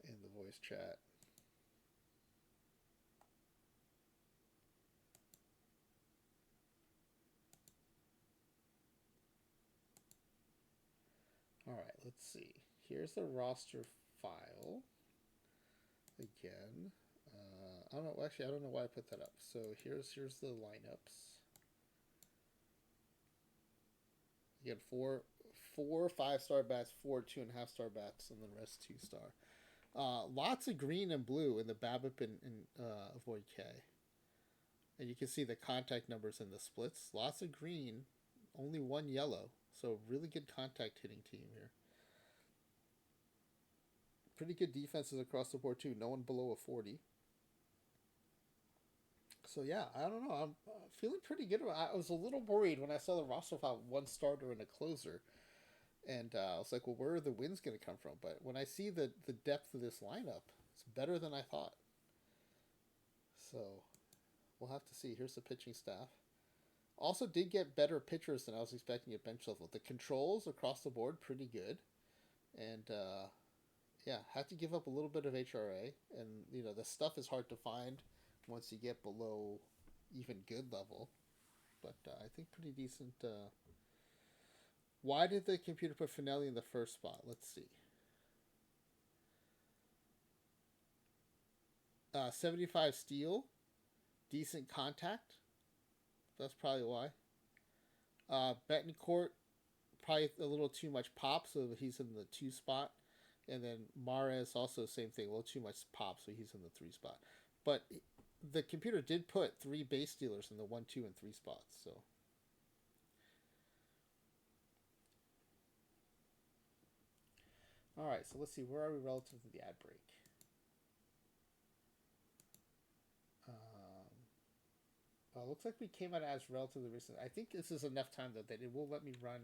in the voice chat. All right, let's see. Here's the roster file again. I don't know. Actually, I don't know why I put that up. So here's the lineups. Again, four 5-star bats, four 2.5-star bats, and the rest 2-star. Lots of green and blue in the BABIP and Avoid K. And you can see the contact numbers in the splits. Lots of green, only one yellow. So really good contact hitting team here. Pretty good defenses across the board too. No one below a 40. So yeah, I don't know. I'm feeling pretty good. I was a little worried when I saw the roster file, one starter and a closer, and I was like, well, where are the wins going to come from? But when I see the depth of this lineup, it's better than I thought. So we'll have to see. Here's the pitching staff. Also, did get better pitchers than I was expecting at bench level. The controls across the board pretty good, and yeah, had to give up a little bit of HRA, and the stuff is hard to find once you get below even good level. But I think pretty decent. Why did the computer put Finelli in the first spot? Let's see. 75 steal, decent contact. That's probably why. Betancourt, probably a little too much pop, so he's in the 2 spot. And then Mares also same thing, a little too much pop, so he's in the 3 spot. But the computer did put 3 base stealers in the 1, 2, and 3 spots. So all right, so let's see, where are we relative to the ad break? Well, it looks like we came out as relatively recent. I think this is enough time though that it will let me run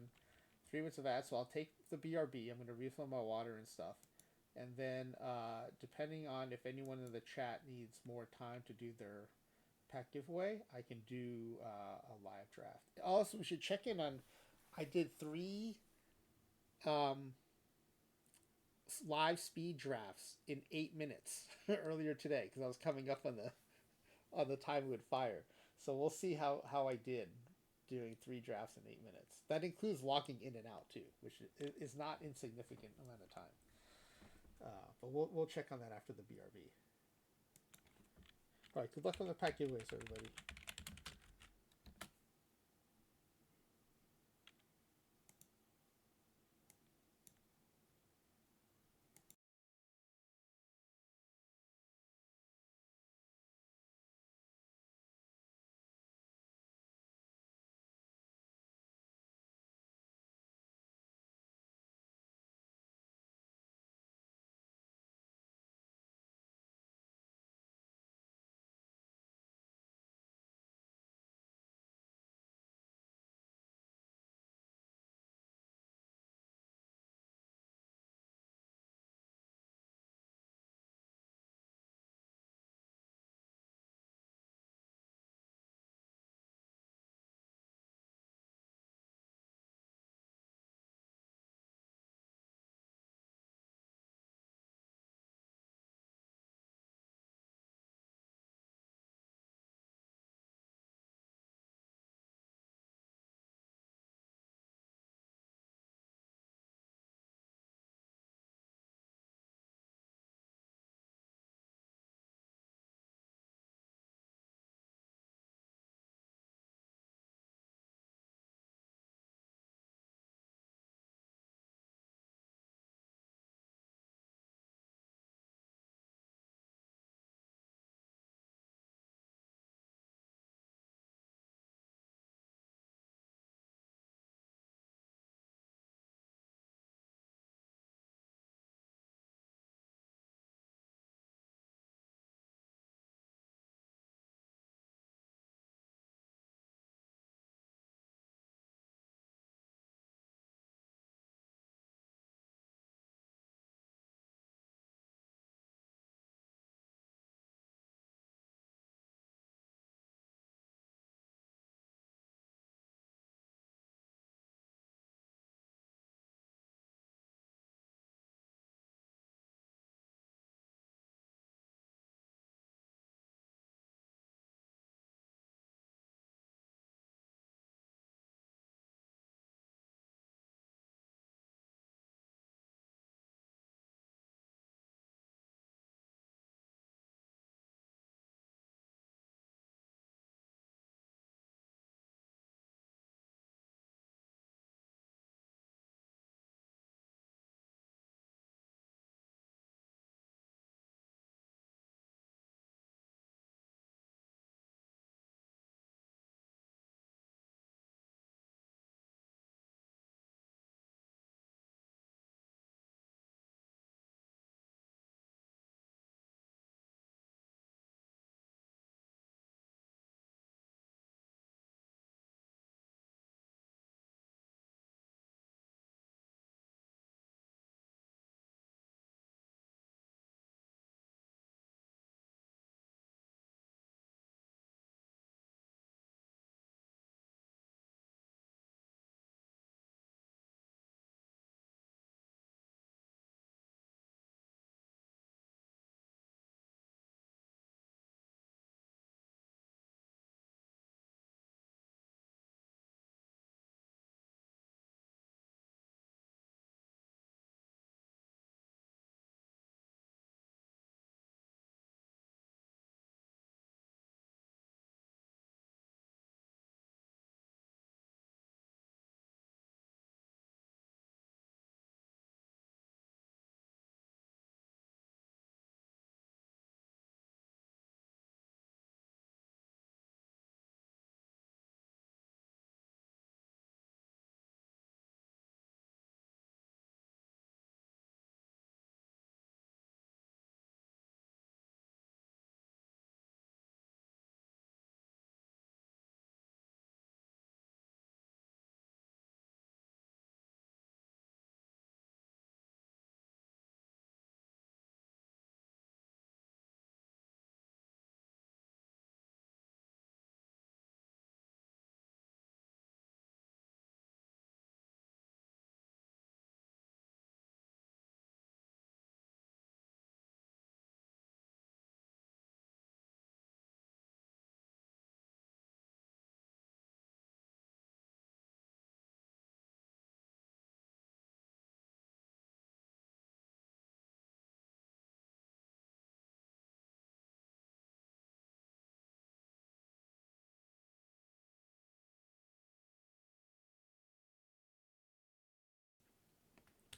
3 minutes of ads. So I'll take the BRB. I'm going to refill my water and stuff. And then, depending on if anyone in the chat needs more time to do their pack giveaway, I can do a live draft. Also, we should check in on. I did 3 um, live speed drafts in 8 minutes earlier today because I was coming up on the time it would fire. So we'll see how I did doing 3 drafts in 8 minutes. That includes logging in and out too, which is not insignificant amount of time. But we'll check on that after the BRB. All right, good luck on the pack giveaways, everybody.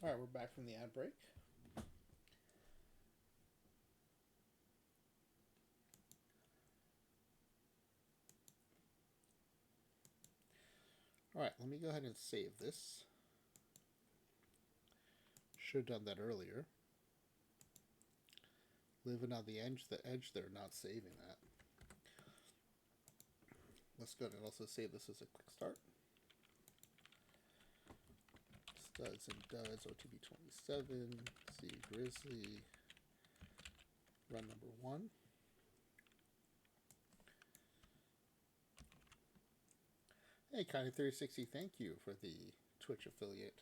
All right, we're back from the ad break. All right, let me go ahead and save this. Should have done that earlier. Living on the edge there, not saving that. Let's go ahead and also save this as a quick start. Studs and duds, OOTP27, zGrizzly, run number 1. Hey, Kind360, thank you for the Twitch affiliate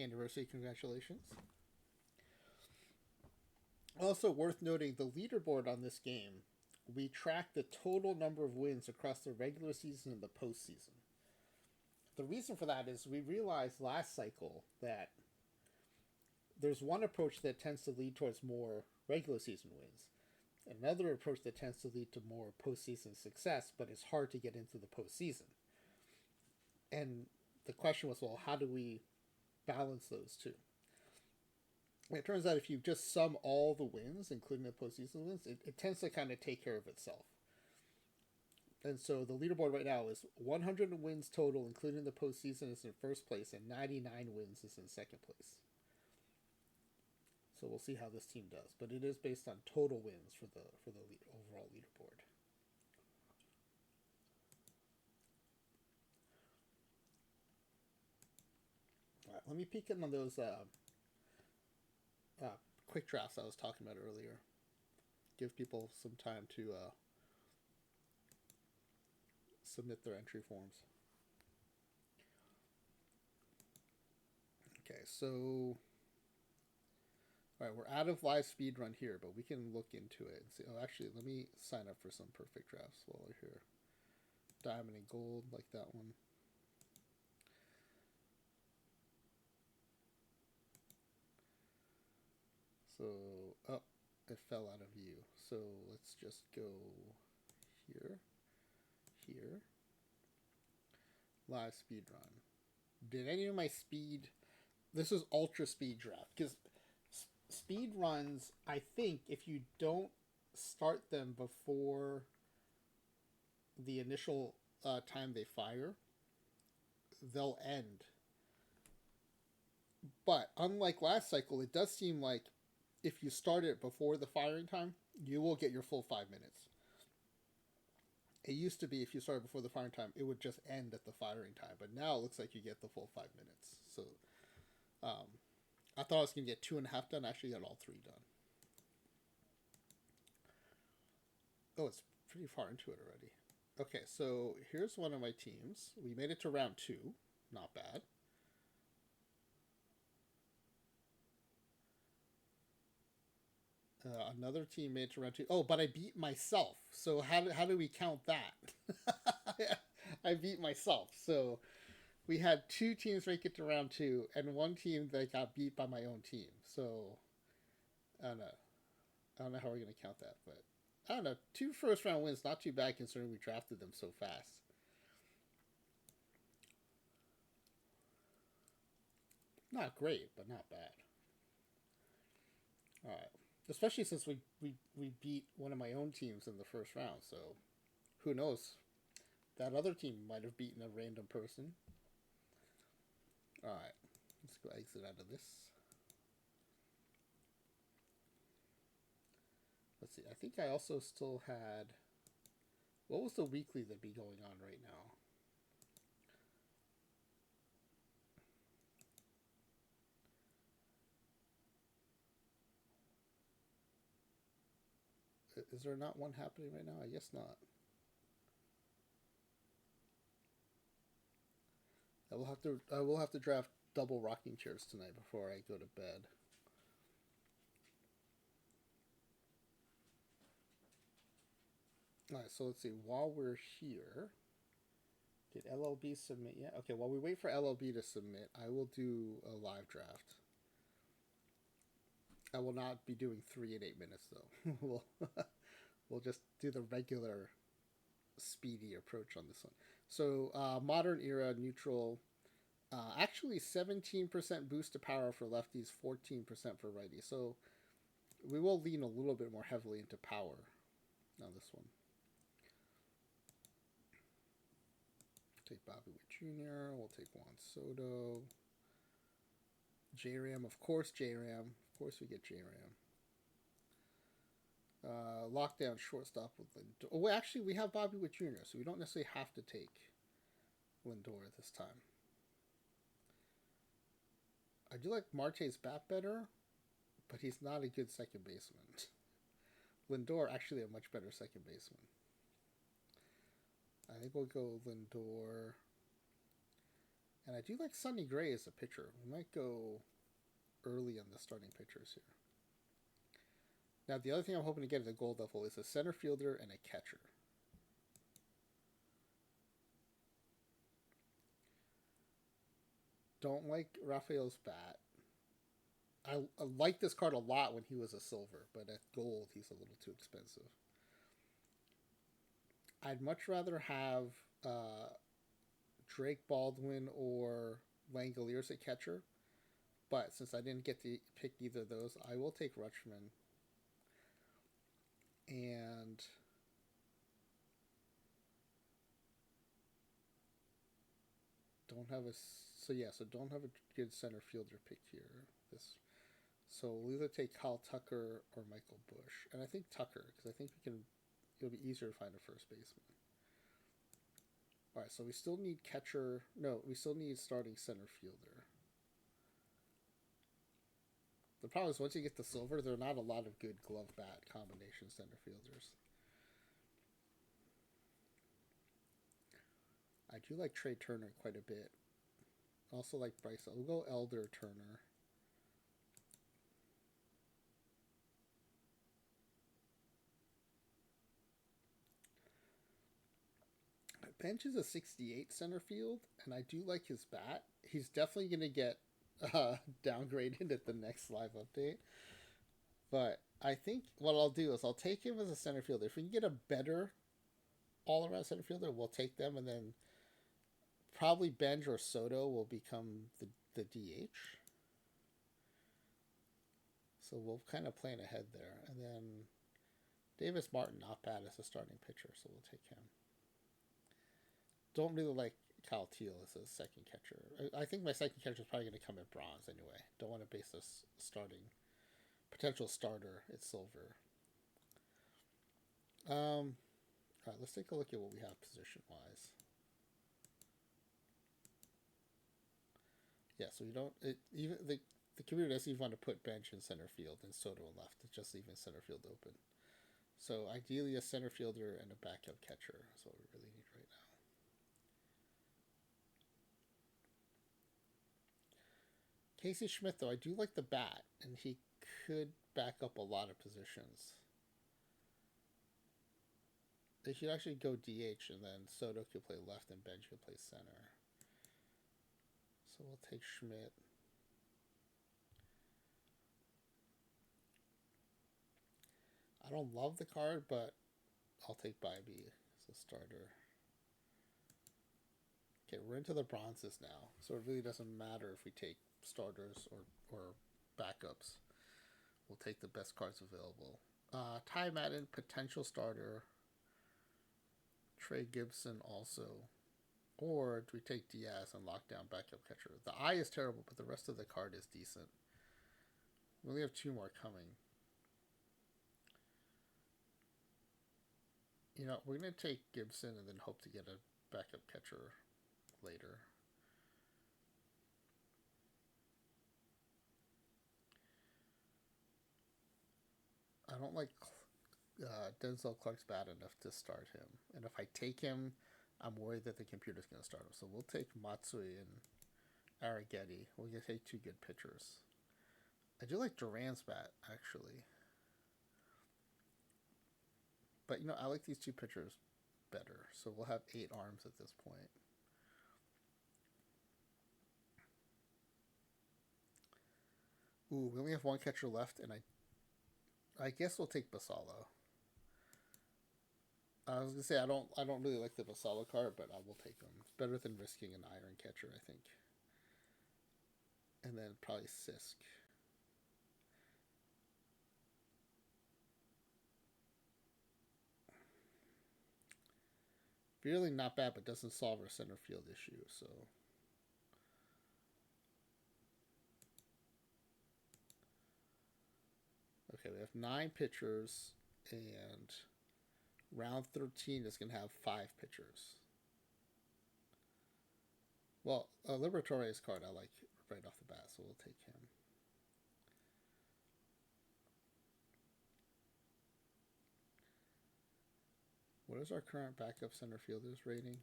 anniversary. Congratulations. Also worth noting, the leaderboard on this game, we track the total number of wins across the regular season and the postseason. The reason for that is we realized last cycle that there's one approach that tends to lead towards more regular season wins, another approach that tends to lead to more postseason success, but it's hard to get into the postseason. And the question was, well, how do we balance those two? And it turns out if you just sum all the wins, including the postseason wins, it tends to kind of take care of itself. And so the leaderboard right now is 100 wins total, including the postseason, is in first place, and 99 wins is in second place. So we'll see how this team does, but it is based on total wins for the overall leaderboard. All right, let me peek in on those quick drafts I was talking about earlier. Give people some time to submit their entry forms. Okay, so all right, we're out of live speed run here, but we can look into it and see. Oh, actually, let me sign up for some perfect drafts while we're here. Diamond and gold, like that one. So, oh, it fell out of view. So let's just go here, here. Live speed run. Did any of my speed? This is ultra speed draft because speed runs, I think, if you don't start them before the initial time they fire, they'll end. But unlike last cycle, it does seem like if you start it before the firing time, you will get your full 5 minutes. It used to be if you started before the firing time, it would just end at the firing time. But now it looks like you get the full 5 minutes. So I thought I was going to get 2.5 done. I actually got all 3 done. Oh, it's pretty far into it already. Okay, so here's one of my teams. We made it to round 2. Not bad. Another team made it to round 2. Oh, but I beat myself. So how do we count that? I beat myself. So we had 2 teams make it to round 2, and 1 team that got beat by my own team. So I don't know how we're gonna count that, but I don't know. 2 first round wins, not too bad considering we drafted them so fast. Not great, but not bad. All right. Especially since we beat one of my own teams in the first round, so who knows? That other team might have beaten a random person. All right, let's go exit out of this. Let's see. I think I also still had. What was the weekly that'd be going on right now? Is there not one happening right now? I guess not. I will have to draft double rocking chairs tonight before I go to bed. All right, so let's see. While we're here, did LLB submit yet? Okay, while we wait for LLB to submit, I will do a live draft. I will not be doing 3 and 8 minutes though. we'll just do the regular speedy approach on this one. So modern era neutral. Actually, 17% boost to power for lefties, 14% for righties. So we will lean a little bit more heavily into power on this one. Take Bobby Witt Jr. We'll take Juan Soto. J-Ram, of course, J-Ram. Of course, we get J-Ram. Lockdown shortstop with Lindor. Oh, actually, we have Bobby Witt Jr., so we don't necessarily have to take Lindor this time. I do like Marte's bat better, but he's not a good second baseman. Lindor actually a much better second baseman. I think we'll go Lindor. And I do like Sonny Gray as a pitcher. We might go early on the starting pitchers here. Now, the other thing I'm hoping to get at the gold level is a center fielder and a catcher. Don't like Rafael's bat. I like this card a lot when he was a silver, but at gold, he's a little too expensive. I'd much rather have Drake Baldwin or Langoliers at catcher, but since I didn't get to pick either of those, I will take Rutschman. And don't have a don't have a good center fielder pick here. So we'll either take Kyle Tucker or Michael Busch, and I think Tucker because I think it'll be easier to find a first baseman. All right, so we still need catcher. No, we still need starting center fielder. The problem is once you get the silver, there are not a lot of good glove bat combination center fielders. I do like Trey Turner quite a bit. Also like Bryce. We'll go Elder Turner. Bench is a 68 center field, and I do like his bat. He's definitely going to get downgraded at the next live update. But I think what I'll do is I'll take him as a center fielder. If we can get a better all-around center fielder, we'll take them, and then probably Benj or Soto will become the DH. So we'll kind of plan ahead there. And then Davis Martin, not bad as a starting pitcher, so we'll take him. Don't really like Kyle Teal as a second catcher. I think my second catcher is probably going to come at bronze anyway. Don't want to base this potential starter at silver. All right, let's take a look at what we have position wise. Yeah, so you don't even the computer doesn't even want to put Bench in center field and Soto in left. It's just leaving center field open. So ideally a center fielder and a backup catcher is what we really need right now. Casey Schmidt, though, I do like the bat, and he could back up a lot of positions. They should actually go DH, and then Soto could play left and Bench could play center. So we'll take Schmidt. I don't love the card, but I'll take Bybee as a starter. Okay, we're into the bronzes now, so it really doesn't matter if we take starters or backups. We'll take the best cards available. Ty Madden, potential starter. Trey Gibson also. Or do we take Diaz and lock down backup catcher? The eye is terrible, but the rest of the card is decent. We only have 2 more coming. You know, we're going to take Gibson and then hope to get a backup catcher later. I don't like Denzel Clark's bad enough to start him. And if I take him, I'm worried that the computer's going to start him. So we'll take Matsui and Arrighetti. We're going to take 2 good pitchers. I do like Duran's bat, actually. But, you know, I like these 2 pitchers better. So we'll have 8 arms at this point. Ooh, we only have 1 catcher left, and I guess we'll take Basalo. I was gonna say I don't really like the Basalo card, but I will take him. It's better than risking an iron catcher, I think. and then probably Sisk. Really not bad, but doesn't solve our center field issue. So okay, we have 9 pitchers, and round 13 is going to have 5 pitchers. Well, Liberatore's card I like right off the bat, so we'll take him. What is our current backup center fielder's rating?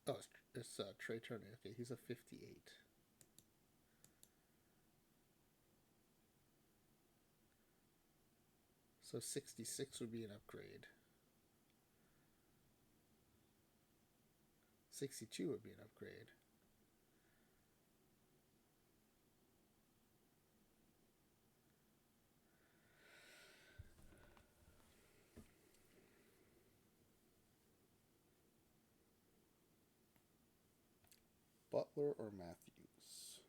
Oh, it's Trey Turner. Okay, he's a 58. So 66 would be an upgrade. 62 would be an upgrade. Butler or Matthews?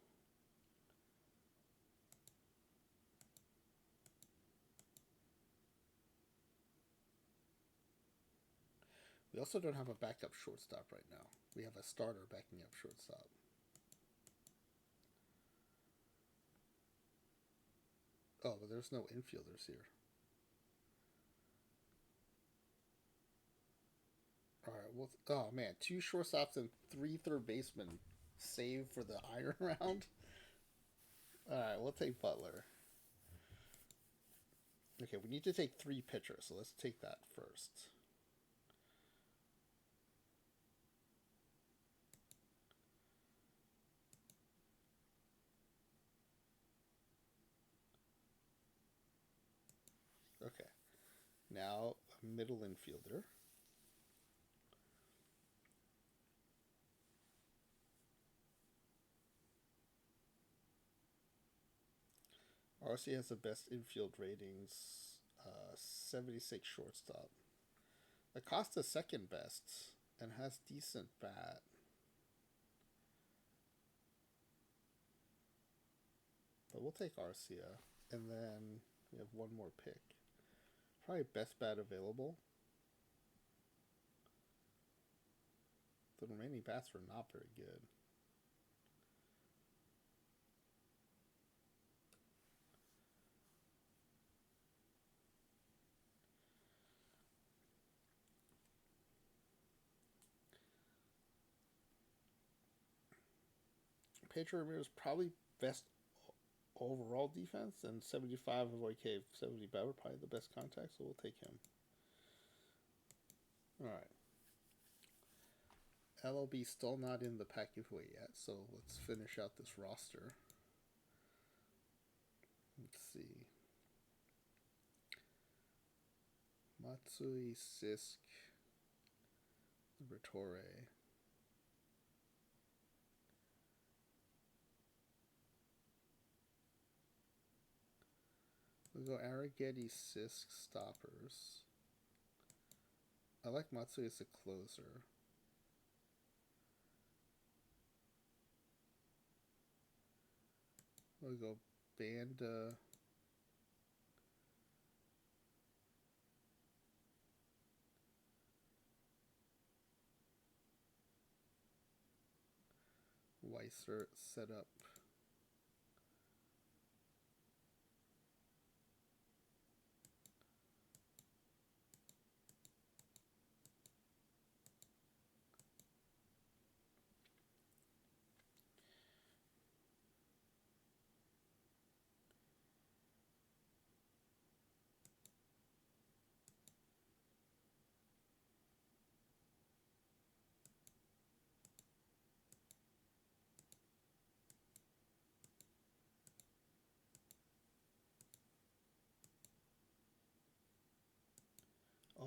We also don't have a backup shortstop right now. We have a starter backing up shortstop. Oh, but there's no infielders here. All right. Well, oh man, 2 shortstops and 3 third basemen save for the iron round. All right, we'll take Butler. Okay, we need to take 3 pitchers, so let's take that first. Okay, now a middle infielder. RC has the best infield ratings, 76 shortstop. Acosta's second best and has decent bat. But we'll take Arcia. And then we have one more pick. Probably best bat available. The remaining bats were not very good. Pedro Ramirez probably best overall defense, and 75 of OK, 70 bat were probably the best contact, so we'll take him. Alright. LLB still not in the pack giveaway yet, so let's finish out this roster. Let's see. Matsui, Sisk, Liberatore. We'll go Arrighetti, Sisk, stoppers. I like Matsui as a closer. We'll go Banda. Weiser set up.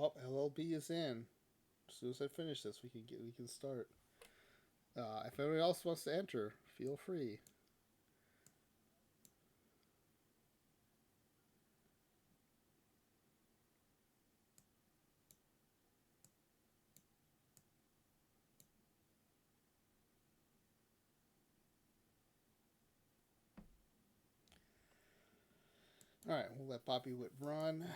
Oh, LLB is in. As soon as I finish this, we can start. If anyone else wants to enter, feel free. All right, we'll let Bobby Witt run.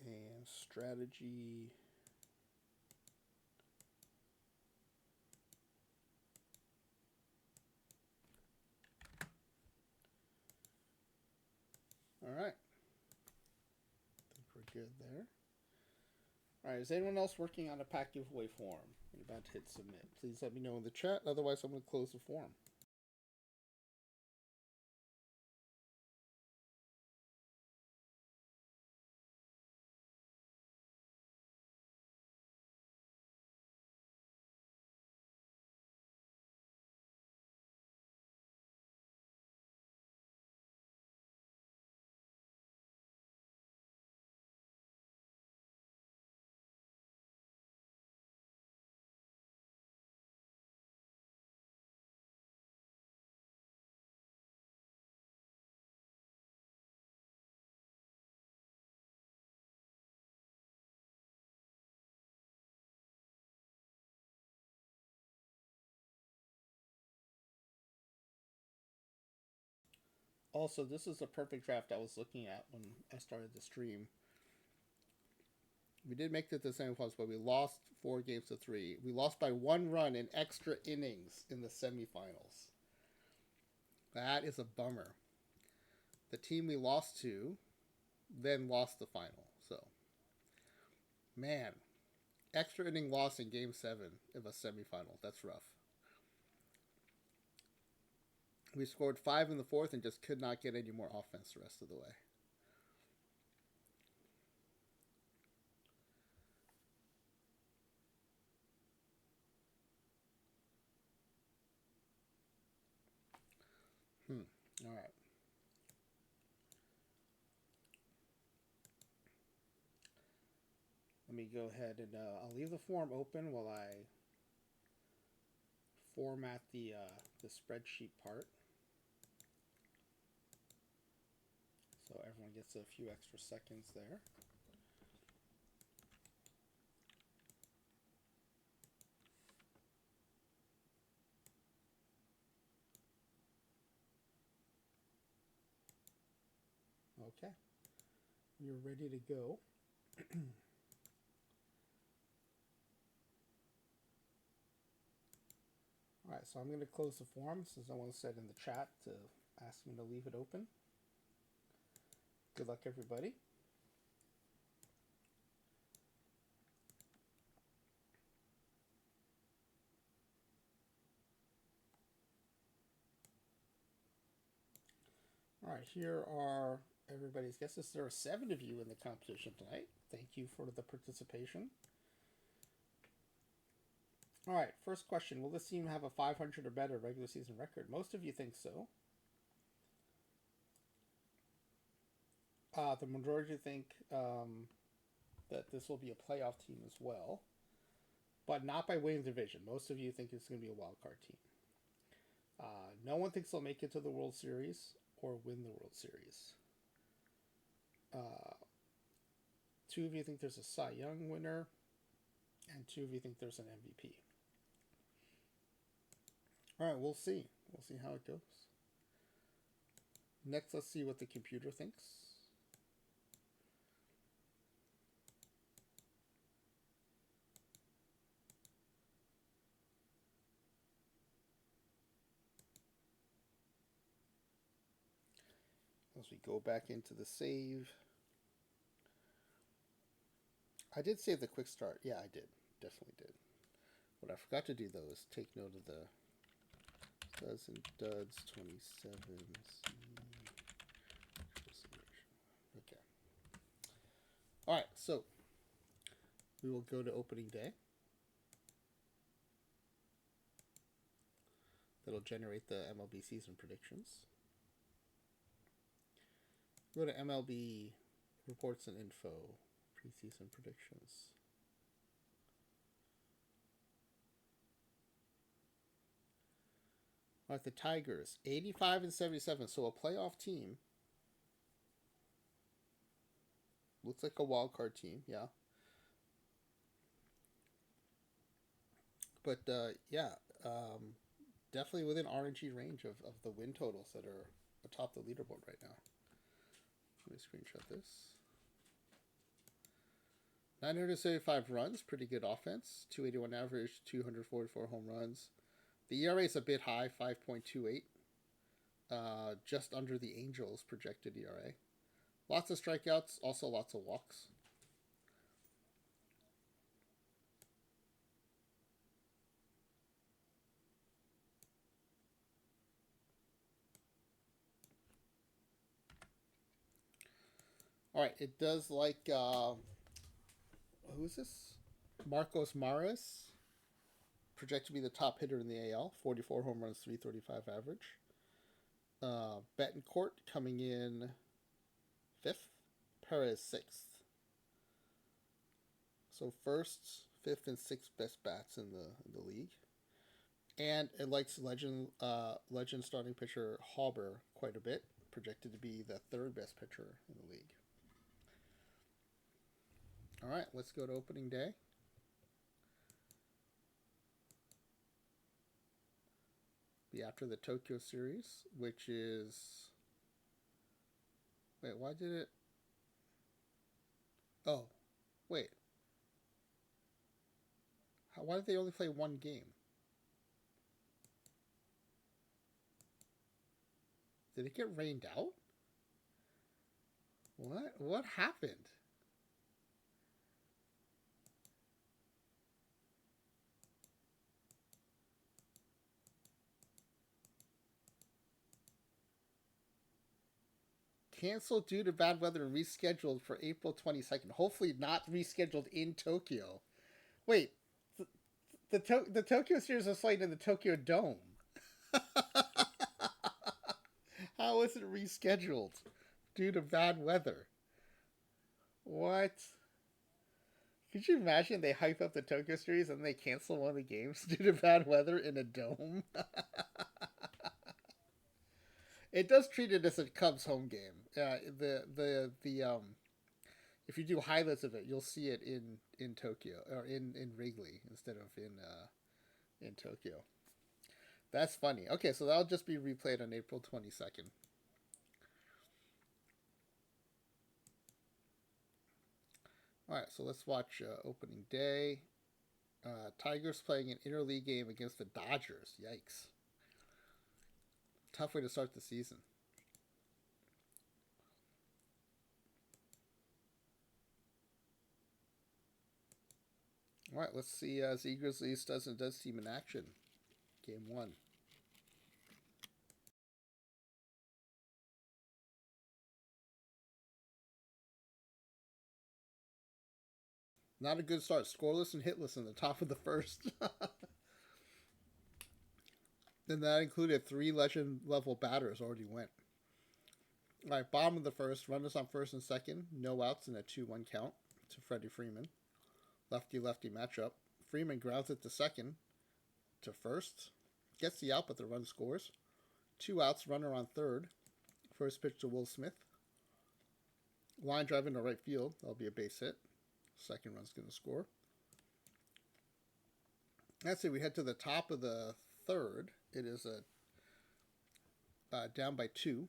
And strategy. All right. I think we're good there. All right, is anyone else working on a pack giveaway form? You're about to hit submit. Please let me know in the chat. Otherwise, I'm going to close the form. Also, this is the perfect draft I was looking at when I started the stream. We did make it to the semifinals, but we lost 4 games to 3. We lost by 1 run in extra innings in the semifinals. That is a bummer. The team we lost to then lost the final. So, man, extra inning loss in Game 7 of a semifinal. That's rough. We scored 5 in the 4th and just could not get any more offense the rest of the way. All right. Let me go ahead and I'll leave the form open while I format the spreadsheet part. So everyone gets a few extra seconds there. Okay. You're ready to go. All right, so I'm going to close the form since someone said in the chat to ask me to leave it open. Good luck, everybody. All right, here are everybody's guesses. There are 7 of you in the competition tonight. Thank you for the participation. All right, first question. Will this team have a 500 or better regular season record? Most of you think so. The majority think that this will be a playoff team as well, but not by winning the division. Most of you think it's going to be a wild card team. No one thinks they'll make it to the World Series or win the World Series. 2 of you think there's a Cy Young winner, and 2 of you think there's an MVP. All right, we'll see. We'll see how it goes. Next, let's see what the computer thinks. As we go back into the save. I did save the quick start. Yeah, I did. Definitely did. What I forgot to do, though, is take note of the Duds and Duds 27. Okay. All right, so we will go to opening day. That'll generate the MLB season predictions. Go to MLB reports and info, preseason predictions. All right, the Tigers, 85 and 77, so a playoff team. Looks like a wild card team, yeah. But yeah, definitely within RNG range of the win totals that are atop the leaderboard right now. Let me screenshot this. 975 runs, pretty good offense. 281 average, 244 home runs. The ERA is a bit high, 5.28. Just under the Angels' projected ERA. Lots of strikeouts, also lots of walks. All right, it does like who is this? Marcos Maris, projected to be the top hitter in the AL. 44 home runs, 335 average. Betancourt coming in fifth. Perez sixth. So first, fifth, and sixth best bats in the league. And it likes legend starting pitcher Hauber quite a bit, projected to be the third best pitcher in the league. All right, let's go to opening day. Be after the Tokyo series, which is. Wait, why did it. Oh, wait. Why did they only play one game? Did it get rained out? What happened? Canceled due to bad weather and rescheduled for April 22nd. Hopefully not rescheduled in Tokyo. Wait, the Tokyo series was played in the Tokyo Dome. How was it rescheduled due to bad weather? What? Could you imagine they hype up the Tokyo series and they cancel one of the games due to bad weather in a dome? It does treat it as a Cubs home game. If you do highlights of it, you'll see it in Tokyo or in Wrigley instead of in Tokyo. That's funny. Okay, so that'll just be replayed on April 22nd. All right, so let's watch opening day. Tigers playing an interleague game against the Dodgers. Yikes. Tough way to start the season. All right, let's see zGrizzly does team in action. Game 1. Not a good start. Scoreless and hitless in the top of the first. Then that included 3 legend level batters already went. All right, bottom of the first. Runners on first and second. No outs in a 2-1 count to Freddie Freeman. Lefty-lefty matchup. Freeman grounds it to second. To first. Gets the out, but the run scores. 2 outs. Runner on third. First pitch to Will Smith. Line drive into right field. That'll be a base hit. Second run's going to score. Let's see. We head to the top of the third. It is a down by 2.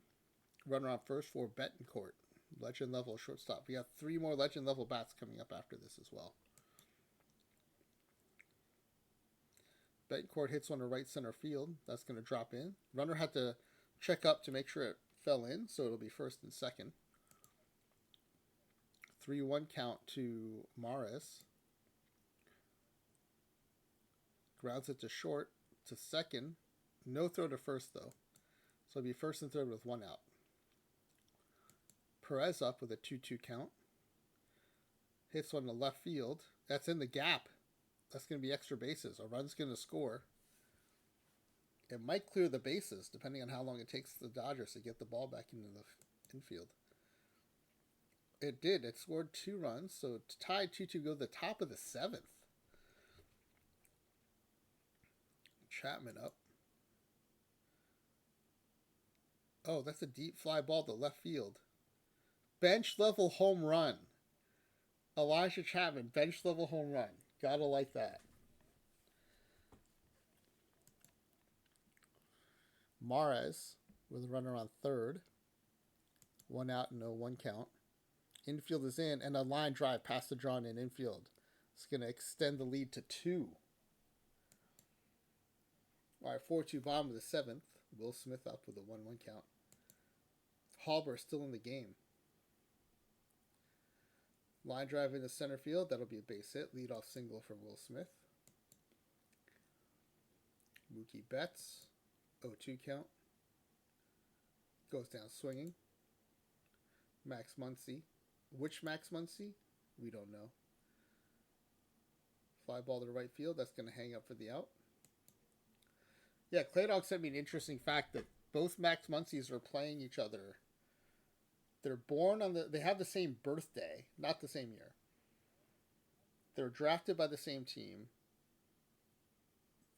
Runner on first for Betancourt. Legend level shortstop. We have 3 more legend level bats coming up after this as well. Betancourt hits one to right center field. That's going to drop in. Runner had to check up to make sure it fell in, so it'll be first and second. 3-1 count to Maris. Grounds it to short, to second. No throw to first, though. So it'll be first and third with 1 out. Perez up with a 2-2 count. Hits one to left field. That's in the gap. That's going to be extra bases. A run's going to score. It might clear the bases, depending on how long it takes the Dodgers to get the ball back into the infield. It did. It scored 2 runs, so to tie 2-2 go to the top of the 7th. Chapman up. Oh, that's a deep fly ball to left field. Bench level home run. Elijah Chapman, bench level home run. Gotta like that. Mares with a runner on third. 1 out, no 1 count. Infield is in, and a line drive past the drawn in infield. It's going to extend the lead to 2. All right, 4-2 bottom of the 7th. Will Smith up with a 1-1 count. Halber still in the game. Line drive into center field. That'll be a base hit. Leadoff single for Will Smith. Mookie Betts. 0-2 count. Goes down swinging. Max Muncy. Which Max Muncy? We don't know. Fly ball to the right field. That's going to hang up for the out. Yeah, Claydog sent me an interesting fact that both Max Muncies are playing each other. They're born on they have the same birthday, not the same year. They're drafted by the same team.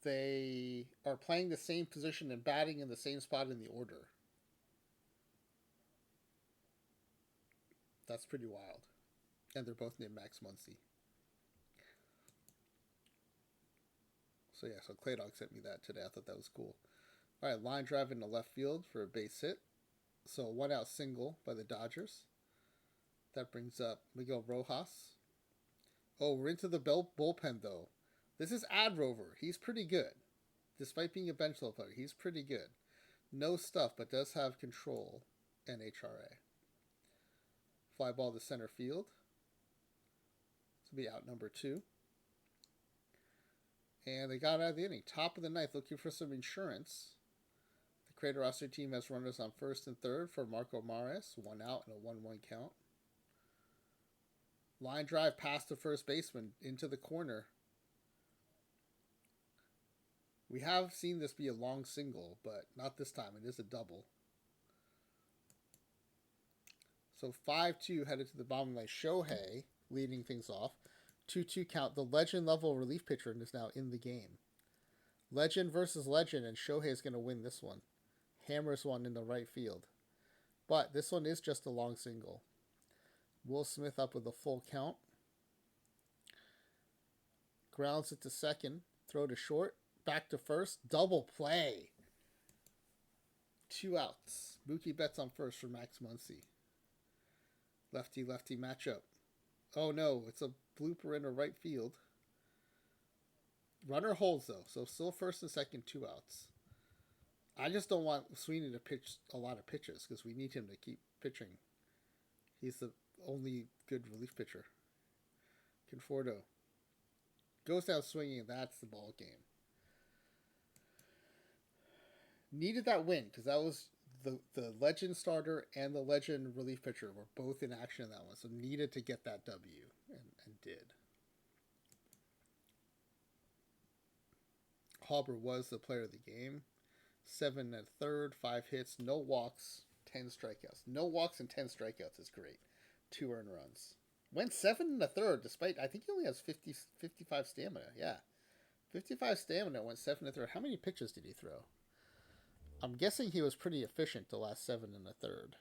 They are playing the same position and batting in the same spot in the order. That's pretty wild. And they're both named Max Muncy. So yeah, so Claydog sent me that today. I thought that was cool. All right, line drive into left field for a base hit. So 1 out single by the Dodgers. That brings up Miguel Rojas. Oh, we're into the bullpen though. This is Ad Rover. He's pretty good. Despite being a bench level player, he's pretty good. No stuff, but does have control and HRA. Fly ball to center field. This will be out number 2. And they got out of the inning. Top of the ninth, looking for some insurance. The Crater roster team has runners on first and third for Marco Mares. 1 out and a 1-1 count. Line drive past the first baseman into the corner. We have seen this be a long single, but not this time. It is a double. So 5-2 headed to the bottom line. Shohei leading things off. 2-2 count. The legend level relief pitcher is now in the game. Legend versus legend, and Shohei is going to win this one. Hammers one in the right field. But this one is just a long single. Will Smith up with a full count. Grounds it to second. Throw to short. Back to first. Double play. 2 outs. Mookie Betts on first for Max Muncy. Lefty-lefty matchup. Oh no, it's a blooper in the right field. Runner holds though, so still first and second, 2 outs. I just don't want Sweeney to pitch a lot of pitches because we need him to keep pitching. He's the only good relief pitcher. Conforto goes down swinging, and that's the ball game. Needed that win because that was the legend starter and the legend relief pitcher were both in action in that one, so needed to get that W, and did. Halber was the player of the game. 7 1/3, 5 hits, no walks, 10 strikeouts. No walks and 10 strikeouts is great. 2 earned runs. Went 7 1/3 despite, I think he only has 55 stamina. Yeah. 55 stamina, went 7 1/3. How many pitches did he throw? I'm guessing he was pretty efficient the last 7 1/3.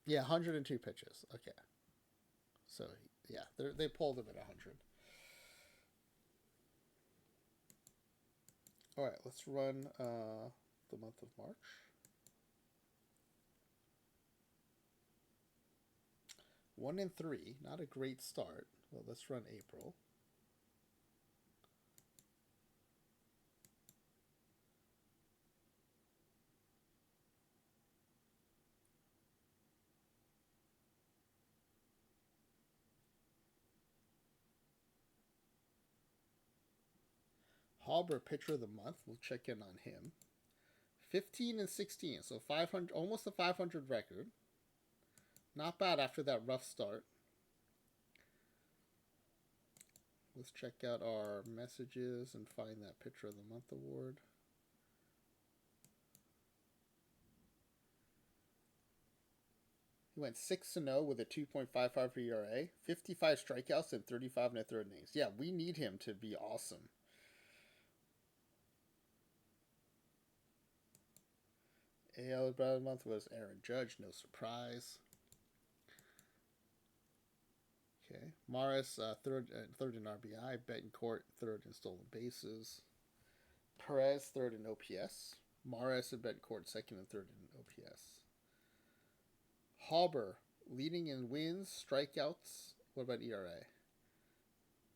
Yeah, 102 pitches. Okay. So, yeah, they pulled him at 100. All right, let's run the month of March. 1-3, not a great start. Well, let's run April. Halber, pitcher of the month. We'll check in on him. 15 and 16, so 500, almost a 500 record. Not bad after that rough start. Let's check out our messages and find that pitcher of the month award. He went 6-0 with a 2.55 ERA, 55 strikeouts, and 35 1/3 innings. Yeah, we need him to be awesome. AL Brother of the Month was Aaron Judge, no surprise. Okay, Morris third in RBI, Betancourt third in stolen bases, Perez third in OPS, Morris and Betancourt second and third in OPS. Hauber leading in wins, strikeouts. What about ERA?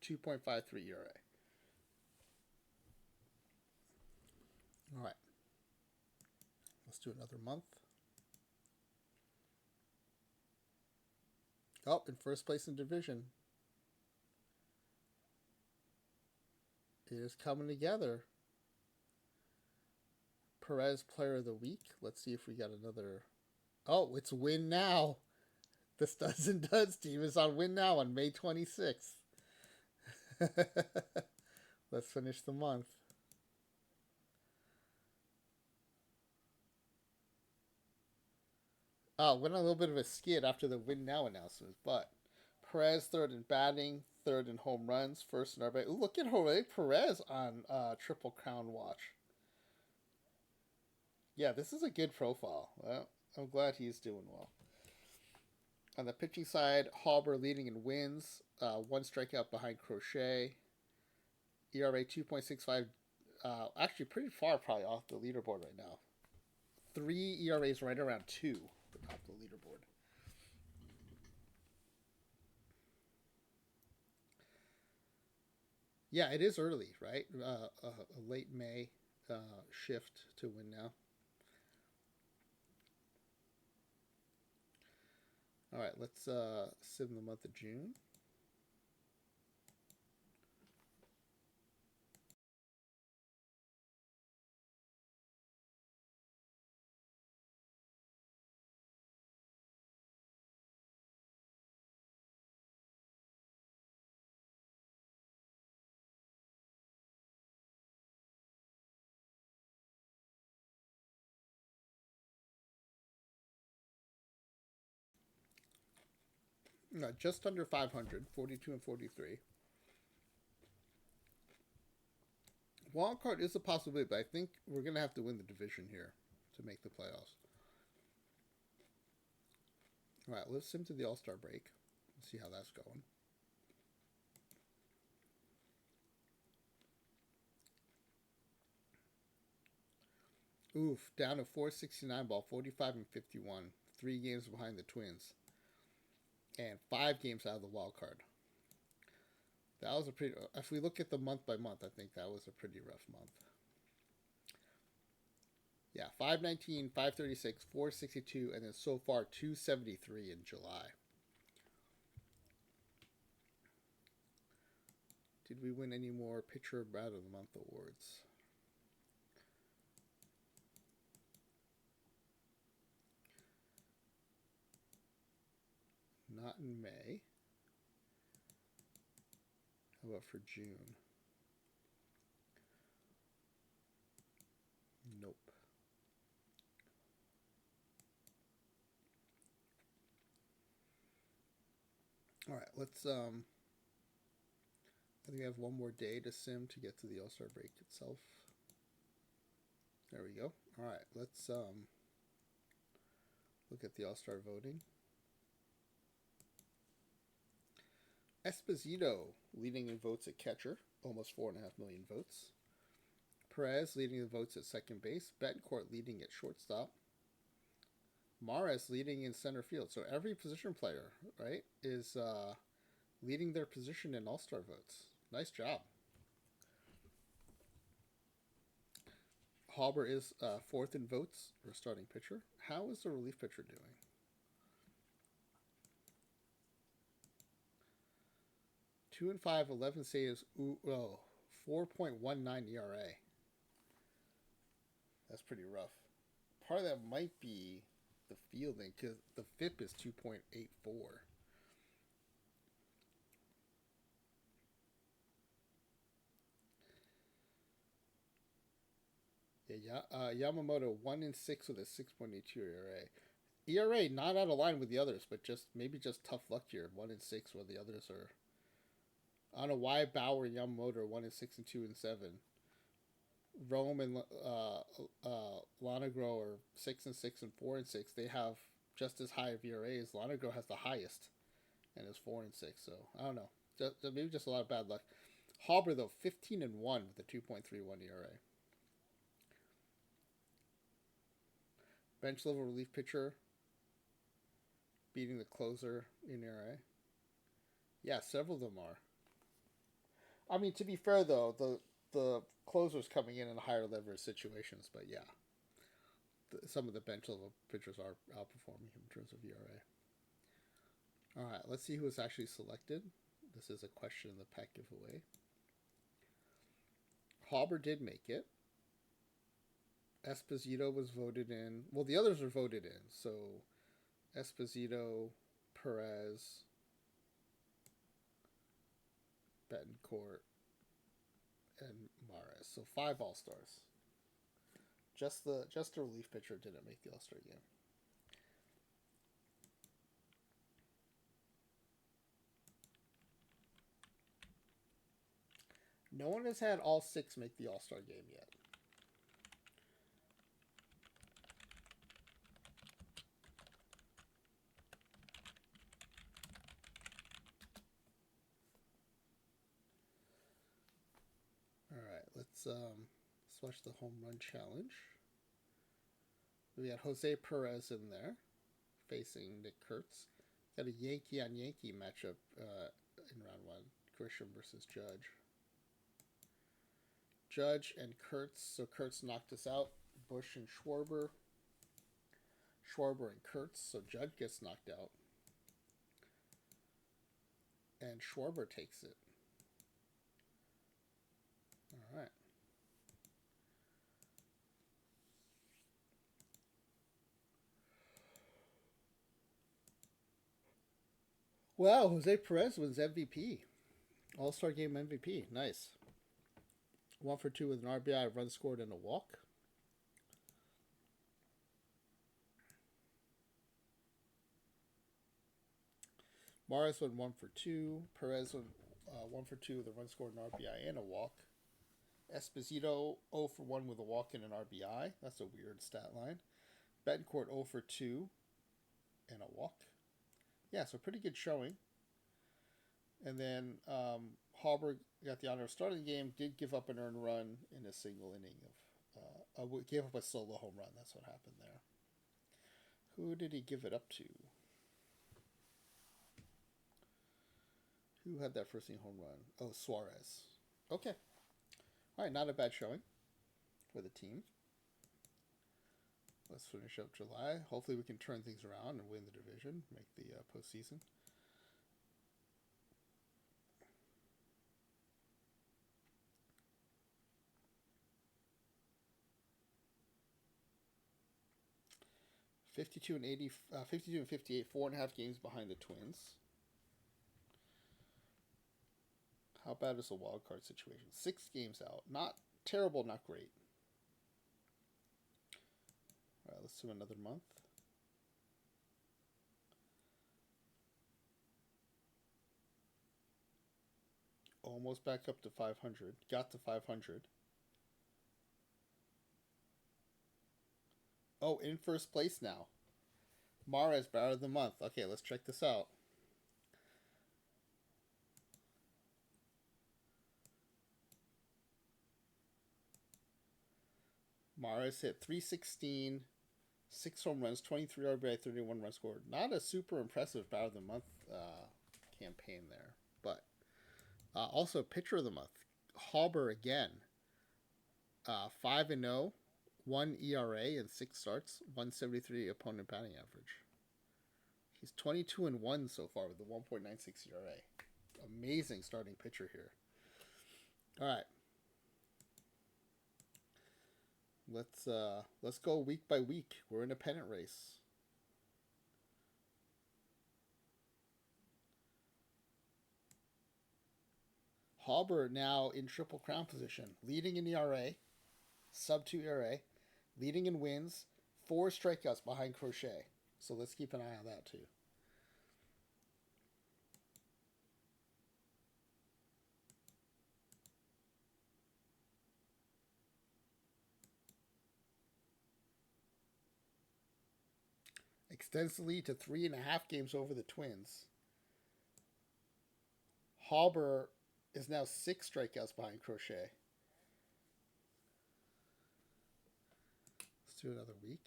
2.53 ERA. All right. Let's do another month. Oh, in first place in division. It is coming together. Perez Player of the Week. Let's see if we got another. Oh, it's Win Now. The Studs and Duds team is on Win Now on May 26th. Let's finish the month. Went on a little bit of a skid after the Win Now announcements, but Perez third in batting, third in home runs, first in RBI. Ooh, look at Jorge Perez on Triple Crown Watch. Yeah, this is a good profile. Well, I'm glad he's doing well. On the pitching side, Hauber leading in wins, one strikeout behind Crochet. ERA 2.65, actually pretty far probably off the leaderboard right now. 3 ERAs right around 2 off the leaderboard. Yeah, it is early, right? A late May shift to Win Now. All right, let's sim the month of June. No, just under 500, 42 and 43. Wild card is a possibility, but I think we're going to have to win the division here to make the playoffs. All right, let's sim to the All-Star break. Let's see how that's going. Oof, down to 469 ball, 45 and 51. 3 games behind the Twins. And 5 games out of the wild card. That was a pretty. If we look at the month by month, I think that was a pretty rough month. Yeah, 519, 536, 462, and then so far 273 in July. Did we win any more Pitcher Bat of the Month awards? Not in May. How about for June? Nope. All right, let's I think we have one more day to sim to get to the All-Star break itself. There we go. All right, let's look at the All-Star voting. Esposito leading in votes at catcher, almost 4.5 million votes. Perez leading the votes at second base. Betancourt leading at shortstop. Morris leading in center field. So every position player, right, is leading their position in All-Star votes. Nice job. Hauber is 4th in votes for starting pitcher. How is the relief pitcher doing? 2 and 5, 11 saves. 4.19 ERA. That's pretty rough. Part of that might be the fielding because the FIP is 2.84. Yeah, Yamamoto 1 and 6 with a 6.82 ERA. ERA not out of line with the others, but maybe just tough luck here. 1 and 6 where the others are. I don't know why Bauer and Yamamoto are 1 and 6 and 2 and 7. Rome and Lonegro are 6-6 and 4-6. They have just as high of ERAs. Lonegro has the highest and is 4-6. So I don't know. Maybe just a lot of bad luck. Hauber though 15-1 with a 2.31 ERA. Bench level relief pitcher beating the closer in ERA. Yeah, several of them are. I mean, to be fair though, the closer's coming in higher leverage situations, but yeah, some of the bench level pitchers are outperforming him in terms of ERA. All right, let's see who was actually selected. This is a question in the pack giveaway. Hauber did make it. Esposito was voted in. Well, the others were voted in. So Esposito, Perez, Betancourt, and Mares. So 5 All-Stars. Just the relief pitcher didn't make the All-Star game. No one has had all 6 make the All-Star game yet. All right, let's watch the home run challenge. We got Jose Perez in there facing Nick Kurtz. Got a Yankee on Yankee matchup in round 1. Grisham versus Judge. Judge and Kurtz. So Kurtz knocked us out. Bush and Schwarber. Schwarber and Kurtz. So Judge gets knocked out. And Schwarber takes it. All right. Wow, Jose Perez wins MVP. All-Star Game MVP. Nice. 1 for 2 with an RBI, run scored, and a walk. Mares went 1 for 2. Perez went 1 for 2 with a run scored, an RBI, and a walk. Esposito 0 for 1 with a walk and an RBI. That's a weird stat line. Betancourt 0 for 2 and a walk. Yeah, so pretty good showing. And then Hauber got the honor of starting the game, did give up an earned run in a single inning gave up a solo home run. That's what happened there. Who did he give it up to? Who had that first inning home run? Oh, Suarez. Okay. All right, not a bad showing for the team. Let's finish up July. Hopefully we can turn things around and win the division, make the postseason. (52 and 58), 4.5 games behind the Twins. How bad is the wild card situation? 6 games out. Not terrible, not great. All right, let's do another month. Almost back up to 500. Got to 500. Oh, in first place now. Mares, batter of the month. Okay, let's check this out. Mares hit 316, 6 home runs, 23 RBI, 31 runs scored. Not a super impressive batter of the month campaign there, but also pitcher of the month. Hauber again. 5-0, 1 ERA in 6 starts, 173 opponent batting average. He's 22-1 so far with a 1.96 ERA. Amazing starting pitcher here. All right. Let's go week by week. We're in a pennant race. Hauber now in Triple Crown position, leading in ERA, sub 2 ERA, leading in wins, 4 strikeouts behind Crochet. So let's keep an eye on that too. Extends the lead to 3.5 games over the Twins. Hauber is now 6 strikeouts behind Crochet. Let's do another week.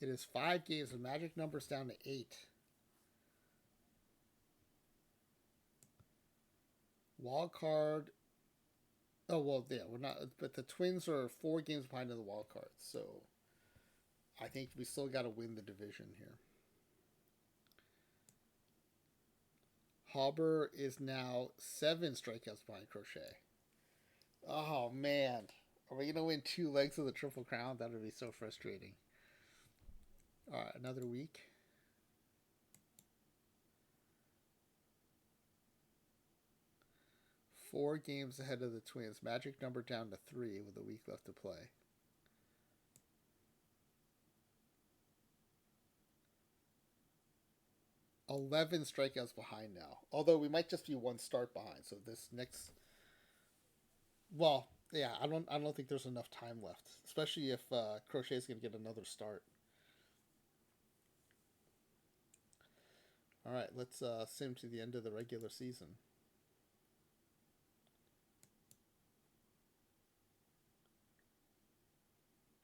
It is 5 games. The magic number's down to 8. Wild card. Oh, well, yeah, we're not. But the Twins are 4 games behind in the wild card. So I think we still got to win the division here. Hauber is now 7 strikeouts behind Crochet. Oh, man. Are we going to win 2 legs of the Triple Crown? That would be so frustrating. All right, another week. Four games ahead of the Twins. Magic number down to 3 with a week left to play. $11 strikeouts behind now. Although we might just be 1 start behind. So this next, well, yeah, I don't think there's enough time left, especially if Crochet's going to get another start. All right, let's sim to the end of the regular season.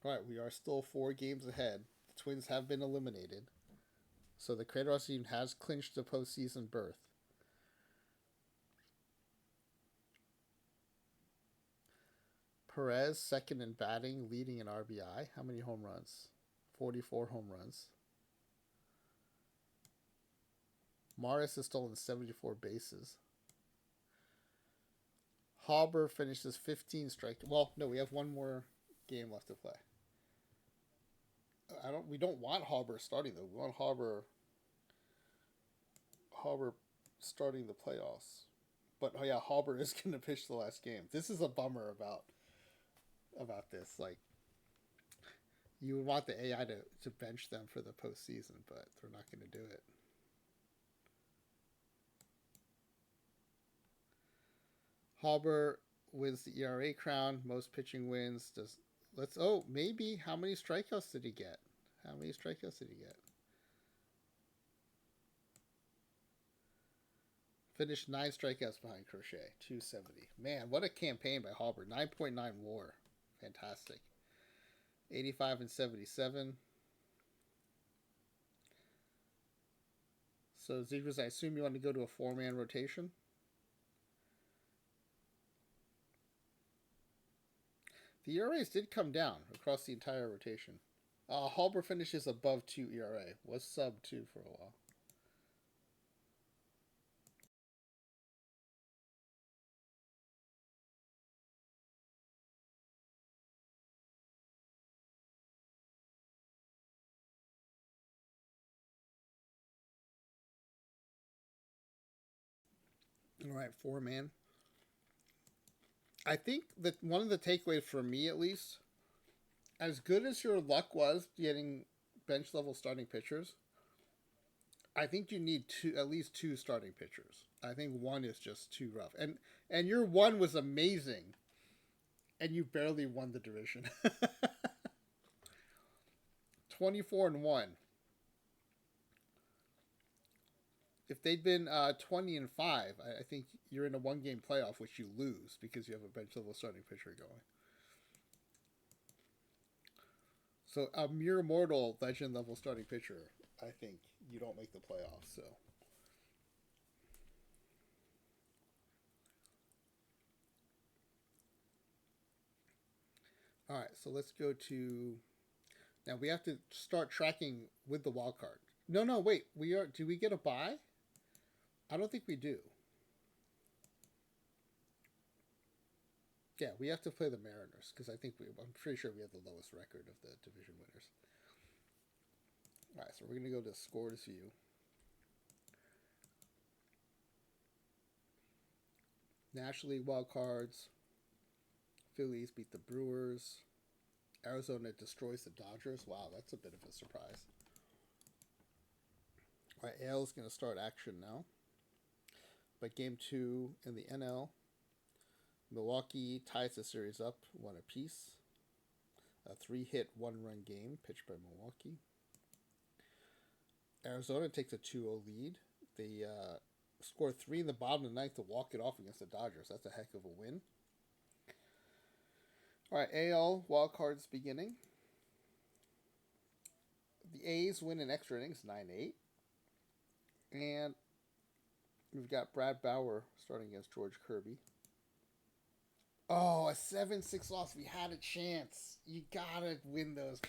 All right, we are still 4 games ahead. The Twins have been eliminated. So the Kratos team has clinched the postseason berth. Perez, second in batting, leading in RBI. How many home runs? 44 home runs. Morris has stolen 74 bases. Hauber finishes 15 strike. Well, no, we have 1 more game left to play. We don't want Hauber starting though. We want Hauber starting the playoffs. But oh yeah, Hauber is going to pitch the last game. This is a bummer about this. Like, you would want the AI to bench them for the postseason, but they're not going to do it. Hauber wins the ERA crown. Most pitching wins. Maybe. How many strikeouts did he get? Finished 9 strikeouts behind Crochet. 270. Man, what a campaign by Hauber. 9.9 WAR. Fantastic. 85 and 77. So, zGrizzly, I assume you want to go to a 4-man rotation? The ERAs did come down across the entire rotation. Hauber finishes above 2 ERA. Was sub 2 for a while. All right, 4-man. I think that one of the takeaways for me, at least, as good as your luck was getting bench level starting pitchers, I think you need at least 2 starting pitchers. I think 1 is just too rough. And your 1 was amazing, and you barely won the division. 24 and 1. If they'd been 20 and 5, I think you're in a 1-game playoff, which you lose because you have a bench level starting pitcher going. So a mere mortal legend level starting pitcher, I think you don't make the playoffs. So all right, so let's go to now. We have to start tracking with the wild card. No, wait. Do we get a bye? I don't think we do. Yeah, we have to play the Mariners because I'm pretty sure we have the lowest record of the division winners. All right, so we're going to go to scores view. National League wild cards. Phillies beat the Brewers. Arizona destroys the Dodgers. Wow, that's a bit of a surprise. All right, AL is going to start action now. But game 2 in the NL, Milwaukee ties the series up 1-apiece. A 3-hit 1-run game pitched by Milwaukee. Arizona takes a 2-0 lead. They score 3 in the bottom of the ninth to walk it off against the Dodgers. That's a heck of a win. All right, AL wildcards beginning. The A's win in extra innings 9-8. And we've got Brad Bauer starting against George Kirby. Oh, a 7-6 loss. We had a chance. You gotta win those.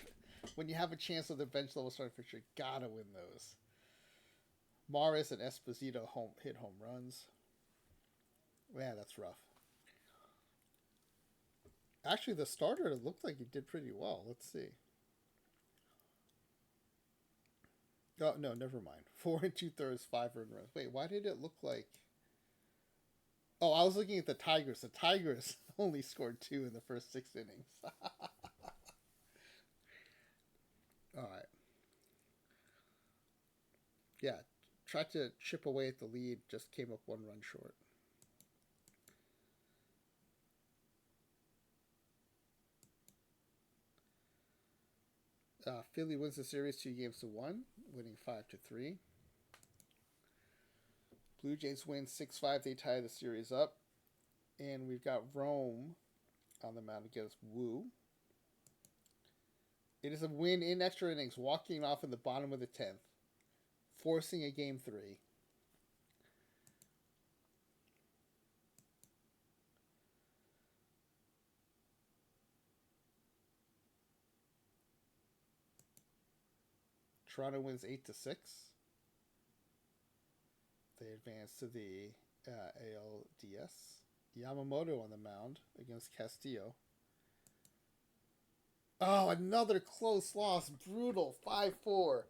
When you have a chance with a bench level starting pitcher, you gotta win those. Morris and Esposito hit home runs. Yeah, that's rough. Actually, the starter, it looked like he did pretty well. Let's see. Oh, no, never mind. 4 2/3, 5 earned runs. Wait, why did it look like... Oh, I was looking at the Tigers. The Tigers only scored 2 in the first 6 innings. All right. Yeah, tried to chip away at the lead, just came up 1 run short. Philly wins the series 2-1, winning 5-3. Blue Jays win 6-5. They tie the series up. And we've got Rome on the mound against Wu. It is a win in extra innings, walking off in the bottom of the 10th, forcing a game 3. Toronto wins 8-6. They advance to the ALDS. Yamamoto on the mound against Castillo. Oh, another close loss. Brutal. 5-4.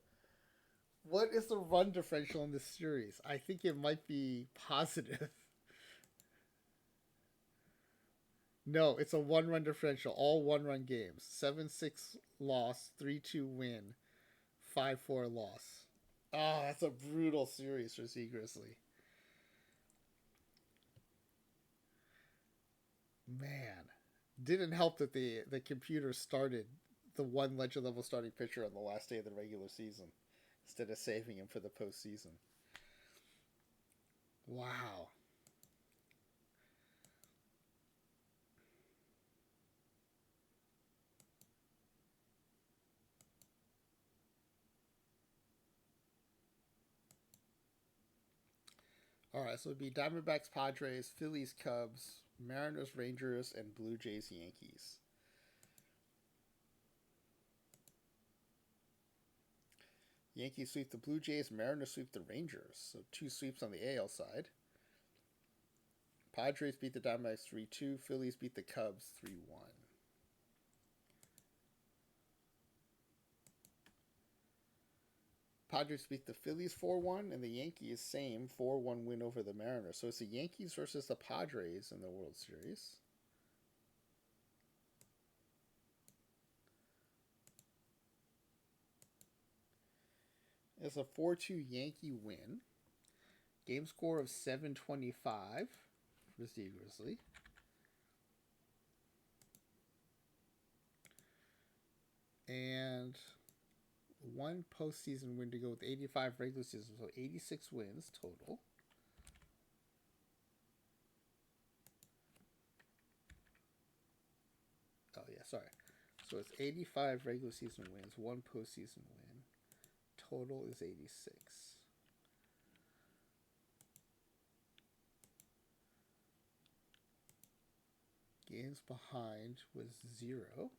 What is the run differential in this series? I think it might be positive. No, it's a 1-run differential. All 1-run games. 7-6 loss, 3-2 win, 5-4 loss. Oh, that's a brutal series for zGrizzly. Man, didn't help that the computer started the one legend level starting pitcher on the last day of the regular season instead of saving him for the postseason. Wow. All right, so it'd be Diamondbacks, Padres, Phillies, Cubs, Mariners, Rangers, and Blue Jays, Yankees. Yankees sweep the Blue Jays, Mariners sweep the Rangers. So 2 sweeps on the AL side. Padres beat the Diamondbacks 3-2. Phillies beat the Cubs 3-1. Padres beat the Phillies 4-1, and the Yankees same 4-1 win over the Mariners. So it's the Yankees versus the Padres in the World Series. It's a 4-2 Yankee win. Game score of 725 for zGrizzly. And 1 postseason win to go with 85 regular season, so 86 wins total. Oh, yeah, sorry. So it's 85 regular season wins, 1 postseason win. Total is 86. Games behind was 0.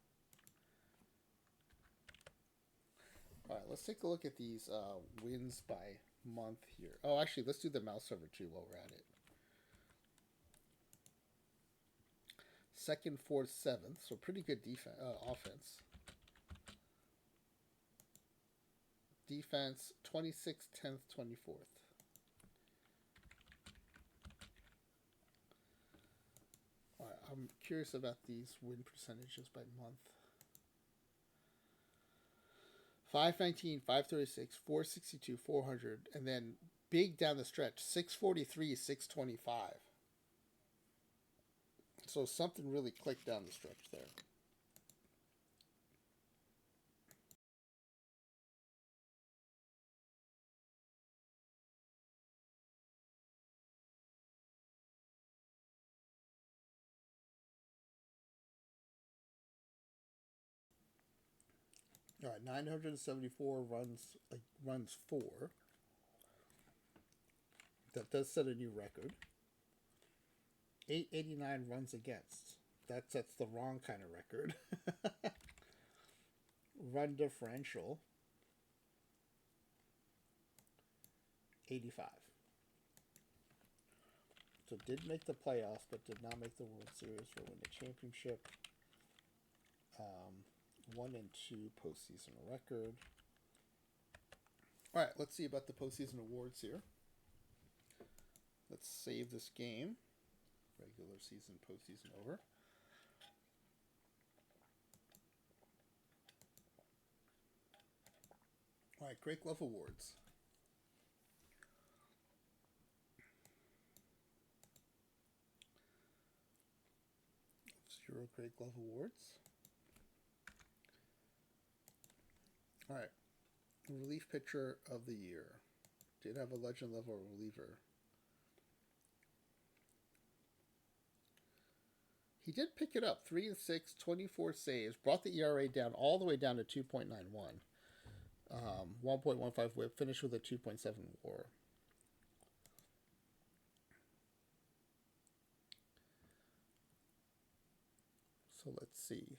All right, let's take a look at these wins by month here. Oh, actually, let's do the mouse over too while we're at it. 2nd, 4th, 7th, so pretty good offense. Defense 26th, 10th, 24th. All right, I'm curious about these win percentages by month. 519, 536, 462, 400, and then big down the stretch, 643, 625. So something really clicked down the stretch there. All right, 974 runs for. That does set a new record. 889 runs against. That sets the wrong kind of record. Run differential 85. So did make the playoffs, but did not make the World Series or win the championship. 1-2 postseason record. All right, let's see about the postseason awards here. Let's save this game. Regular season, postseason over. All right, Great Glove Awards. Zero Great Glove Awards. All right, relief pitcher of the year. Did have a legend level reliever. He did pick it up, 3-6, 24 saves, brought the ERA down all the way down to 2.91. 1.15 whip, finished with a 2.7 WAR. So let's see.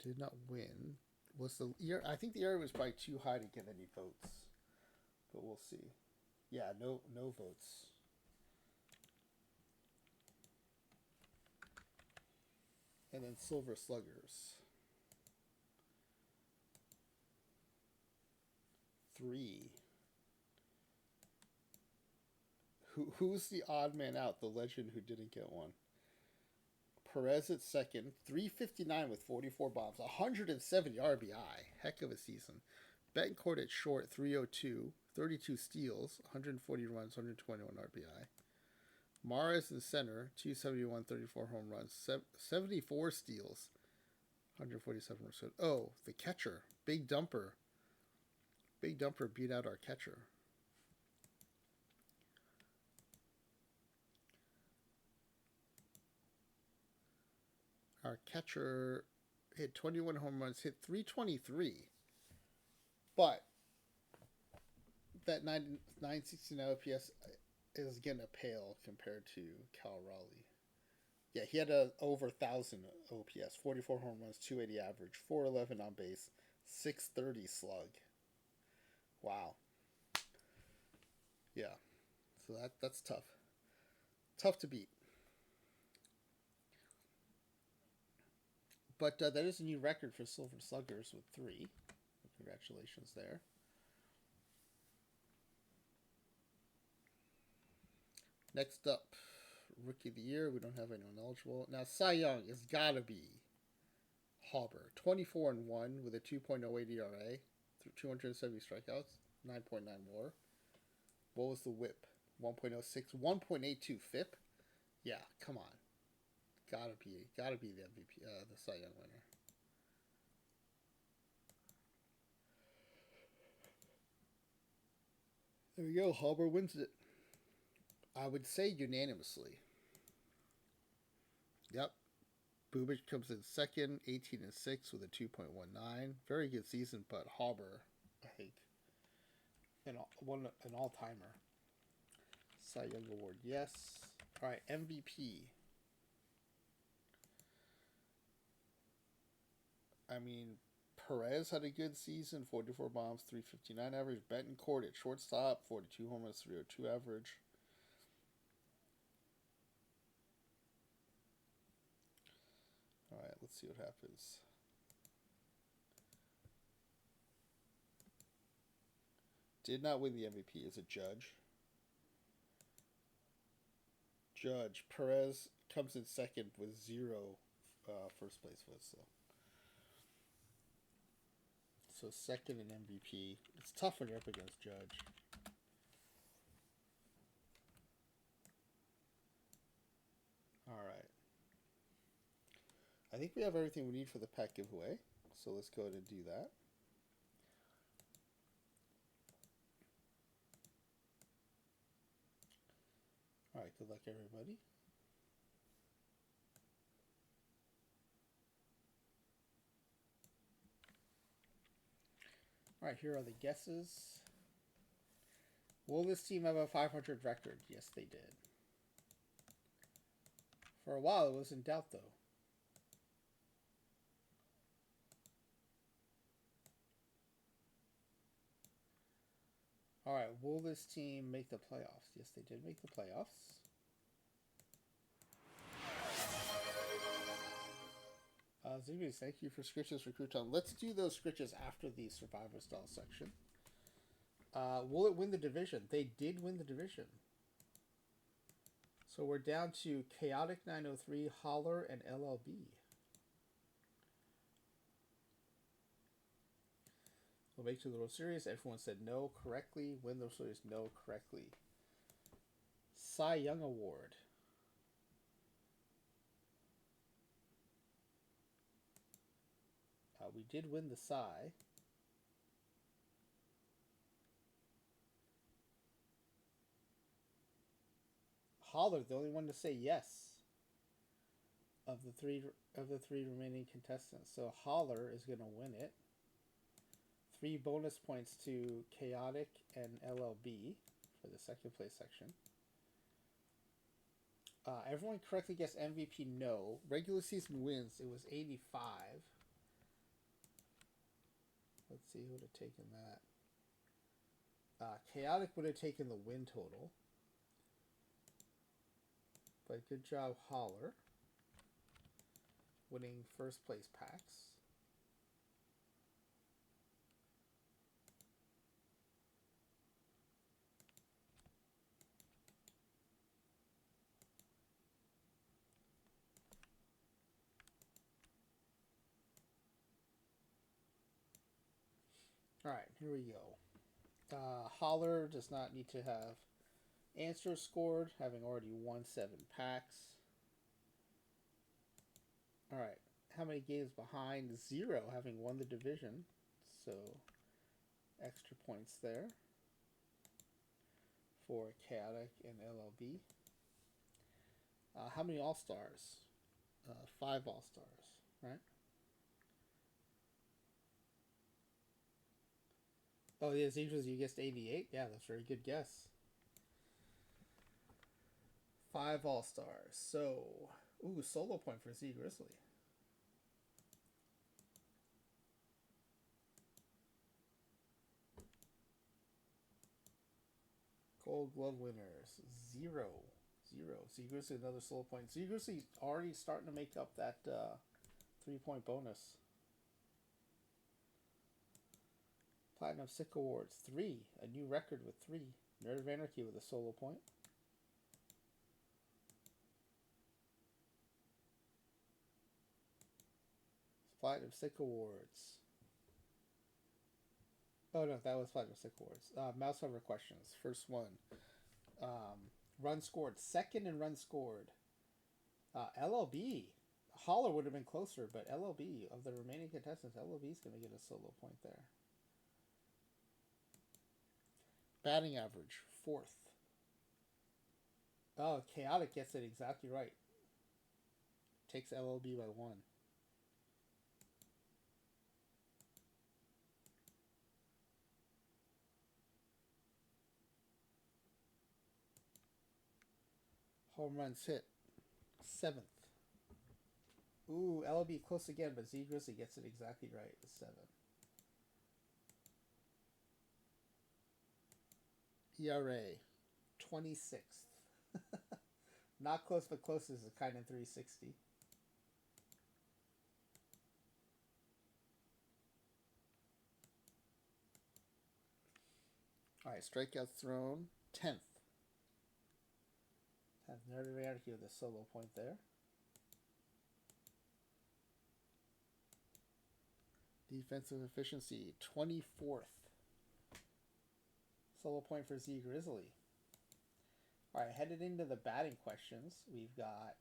Did not win. Was the year? I think the ERA was probably too high to get any votes, but we'll see. Yeah, no votes. And then Silver Sluggers. 3. Who's the odd man out? The legend who didn't get one. Perez at second, 359 with 44 bombs, 170 RBI. Heck of a season. Betancourt at short, 302, 32 steals, 140 runs, 121 RBI. Maris in center, 271, 34 home runs, 74 steals, 147 runs. Oh, the catcher, Big Dumper. Big Dumper beat out our catcher. Our catcher hit 21 home runs, hit 323. But that 969 OPS is going to pale compared to Cal Raleigh. Yeah, he had over 1,000 OPS, 44 home runs, 280 average, 411 on base, 630 slug. Wow. Yeah, so that's tough. Tough to beat. But that is a new record for Silver Sluggers with 3. Congratulations there. Next up, Rookie of the Year. We don't have anyone eligible. Now, Cy Young has got to be Hauber. 24-1 with a 2.08 ERA through 270 strikeouts, 9.9 WAR. What was the whip? 1.06, 1.82 FIP. Yeah, come on. Gotta be the MVP, the Cy Young winner. There we go. Hauber wins it. I would say unanimously. Yep. Bubic comes in second, 18-6 with a 2.19. Very good season, but Hauber, I think, an all-timer. Cy Young Award, yes. All right, MVP. I mean, Perez had a good season, 44 bombs, 359 average. Betancourt at shortstop, 42 home runs, 302 average. All right, let's see what happens. Did not win the MVP as a Judge. Perez comes in second with 0 first place votes, though. So second in MVP. It's tough when you're up against Judge. I think we have everything we need for the pet giveaway. So let's go ahead and do that. All right, good luck, everybody. All right, here are the guesses. Will this team have a 500 record? Yes, they did. For a while, it was in doubt, though. All right, will this team make the playoffs? Yes, they did make the playoffs. zGrizzly, thank you for Scritches for Crouton. Let's do those Scritches after the Survivor Style section. Will it win the division? They did win the division. So we're down to Chaotic 903, Holler, and LLB. We'll make to the World Series. Everyone said no correctly. Win the World Series, no correctly. Cy Young Award. We did win the Cy. Holler, the only one to say yes of the three remaining contestants. So Holler is going to win it. 3 bonus points to Chaotic and LLB for the second place section. Everyone correctly guessed MVP no. Regular season wins, it was 85. Let's see who would have taken that. Chaotic would have taken the win total. But good job, Holler. Winning first place packs. Alright, here we go. Holler does not need to have answers scored, having already won 7 packs. Alright, how many games behind? 0, having won the division. So, extra points there for Chaotic and LLB. How many All-Stars? 5 All-Stars, right? Oh, yeah, zGrizzly, you guessed 88? Yeah, that's a very good guess. 5 All-Stars. So, ooh, solo point for zGrizzly. Gold Glove winners, 0. zGrizzly, another solo point. zGrizzly already starting to make up that 3-point bonus. Platinum Sick Awards, 3. A new record with 3. Nerd of Anarchy with a solo point. Platinum Sick Awards. Oh no, that was Platinum Sick Awards. Mouse hover questions. First one. Run scored. Second in run scored. LLB. Holler would have been closer, but LLB, of the remaining contestants, LLB is going to get a solo point there. Batting average, 4th. Oh, Chaotic gets it exactly right. Takes LLB by 1. Home runs hit, 7th. Ooh, LLB close again, but zGrizzly gets it exactly right, 7. ERA, 26th. Not close, but close is a kind of 360. Alright, strikeouts thrown, 10th. Nerd of Anarchy with a solo point there. Defensive efficiency, 24th. Solo point for zGrizzly. Alright, headed into the batting questions, we've got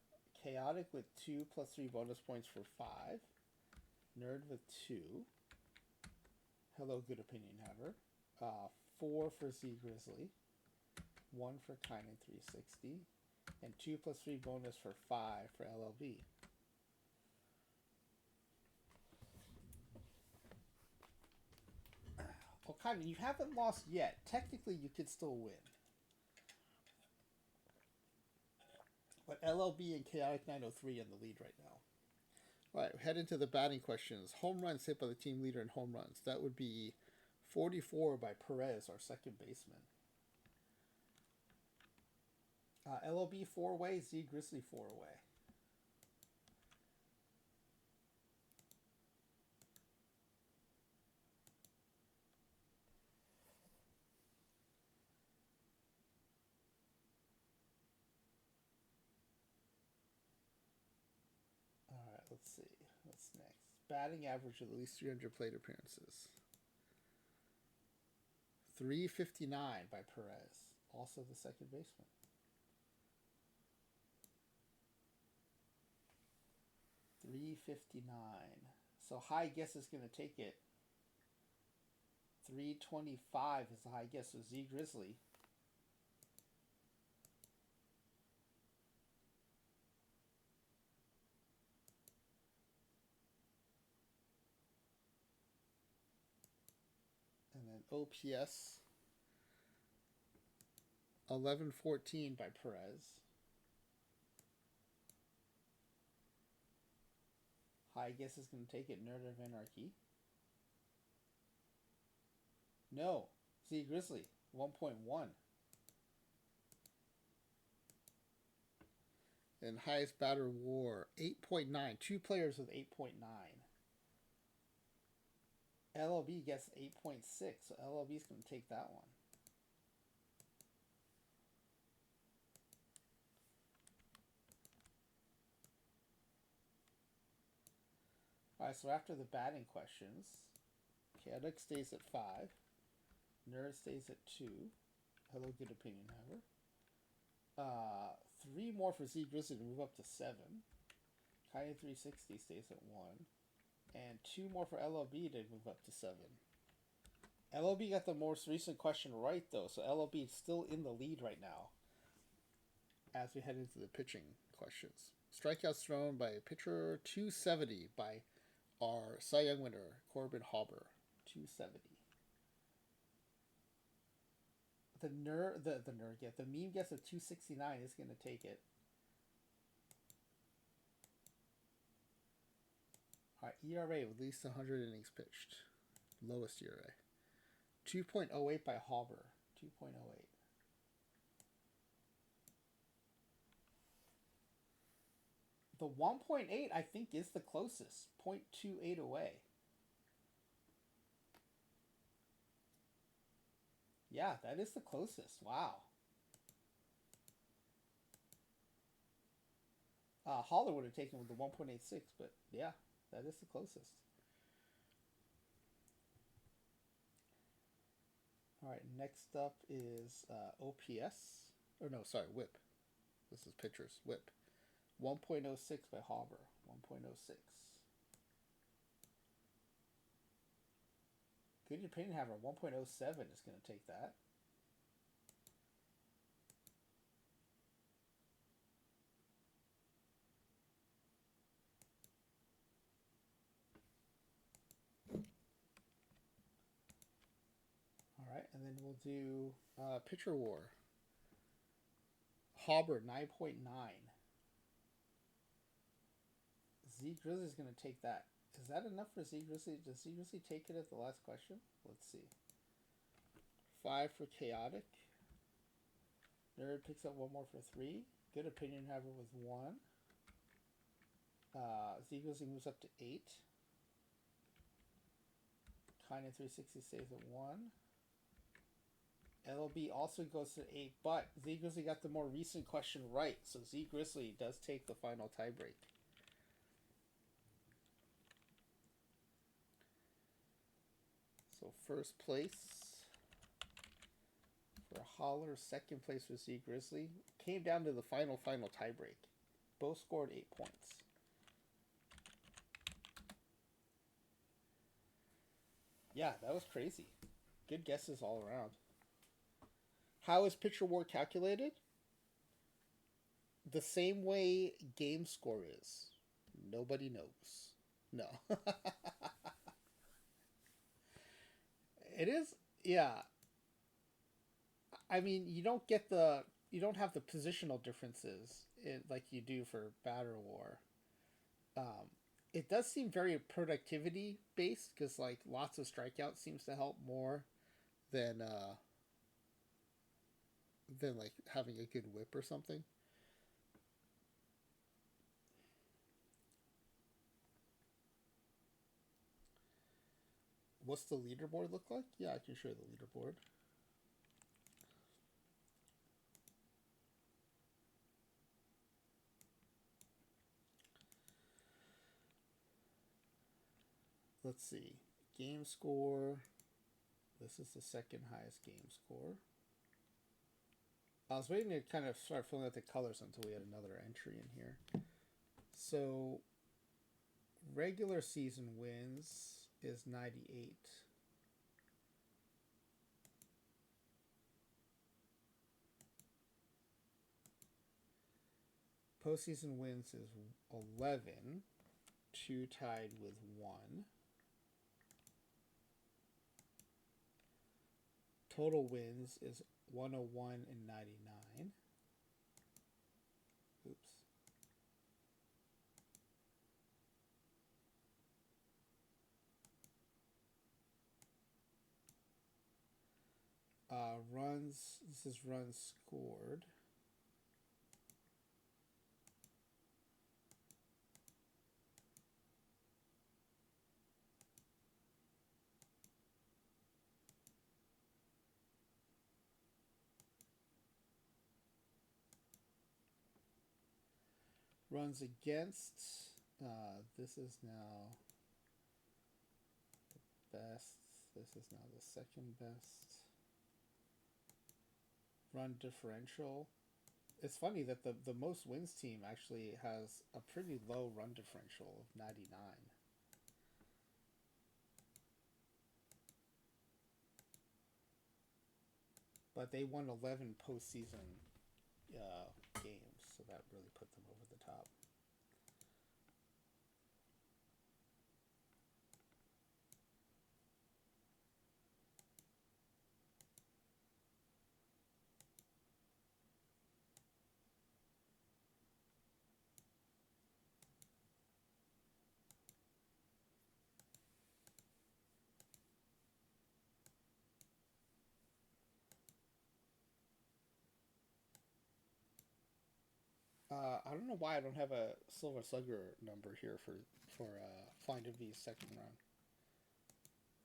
Chaotic with 2 plus 3 bonus points for 5. Nerd with 2. Hello, good opinion haver. 4 for zGrizzly. 1 for Kynan360. And 2 plus 3 bonus for 5 for LLB. Well, Kynan, you haven't lost yet. Technically, you could still win. But LLB and Chaotic 903 in the lead right now. All right, head into the batting questions. Home runs hit by the team leader in home runs. That would be 44 by Perez, our second baseman. LLB 4-way, zGrizzly 4-way. All right, let's see. What's next? Batting average of at least 300 plate appearances. 359 by Perez, also the second baseman. .359. So high guess is going to take it. 325 is the high guess of zGrizzly. And then OPS 1114 by Perez. High guess is going to take it. Nerd of Anarchy. No, zGrizzly 1.1. And highest batter WAR 8.9. 2 players with 8.9. LLB gets 8.6, so LLB is going to take that one. Alright, so after the batting questions, Chaotic stays at 5. Nerd stays at 2. Hello, good opinion haver. 3 more for zGrizzly to move up to 7. Kynan360 stays at 1. And 2 more for LLB to move up to 7. LLB got the most recent question right, though, so LLB is still in the lead right now as we head into the pitching questions. Strikeouts thrown by pitcher 270 by our Cy Young winner, Corbin Hauber. 270. The meme guess of 269 is going to take it. All right, ERA with at least 100 innings pitched. Lowest ERA. 2.08 by Hauber. 2.08. The 1.8, I think, is the closest. 0.28 away. Yeah, that is the closest. Wow. Haller would have taken with the 1.86, but yeah, that is the closest. All right, next up is OPS. Or no, sorry, WHIP. This is pitchers. WHIP. 1.06 by Hauber. 1.06. Good opinion haver. 1.07 is going to take that. All right, and then we'll do pitcher war. Hauber 9.9. zGrizzly is going to take that. Is that enough for zGrizzly? Does zGrizzly take it at the last question? Let's see. 5 for Chaotic. Nerd picks up 1 more for 3. Good opinion haver with 1. zGrizzly moves up to 8. Kynan360 stays at 1. LLB also goes to 8, but zGrizzly got the more recent question right, so zGrizzly does take the final tiebreak. So first place for Holler, second place for zGrizzly. Came down to the final tiebreak. Both scored 8 points. Yeah, that was crazy. Good guesses all around. How is pitcher WAR calculated? The same way game score is. Nobody knows. No. It is, yeah. I mean, you don't have the positional differences like you do for batter WAR. Um, it does seem very productivity based because like lots of strikeouts seems to help more than like having a good whip or something. What's the leaderboard look like? Yeah, I can show you the leaderboard. Let's see. Game score. This is the second highest game score. I was waiting to kind of start filling out the colors until we had another entry in here. So, regular season wins is 98. Postseason wins is 11. 2 tied with 1. Total wins is 101 and 99. Oops. Runs, this is runs scored. Runs against, this is now the best. This is now the second best. Run differential. It's funny that the most wins team actually has a pretty low run differential of 99. But they won 11 postseason games, so that really put them over the top. I don't know why I don't have a Silver Slugger number here for Flying to V's second run.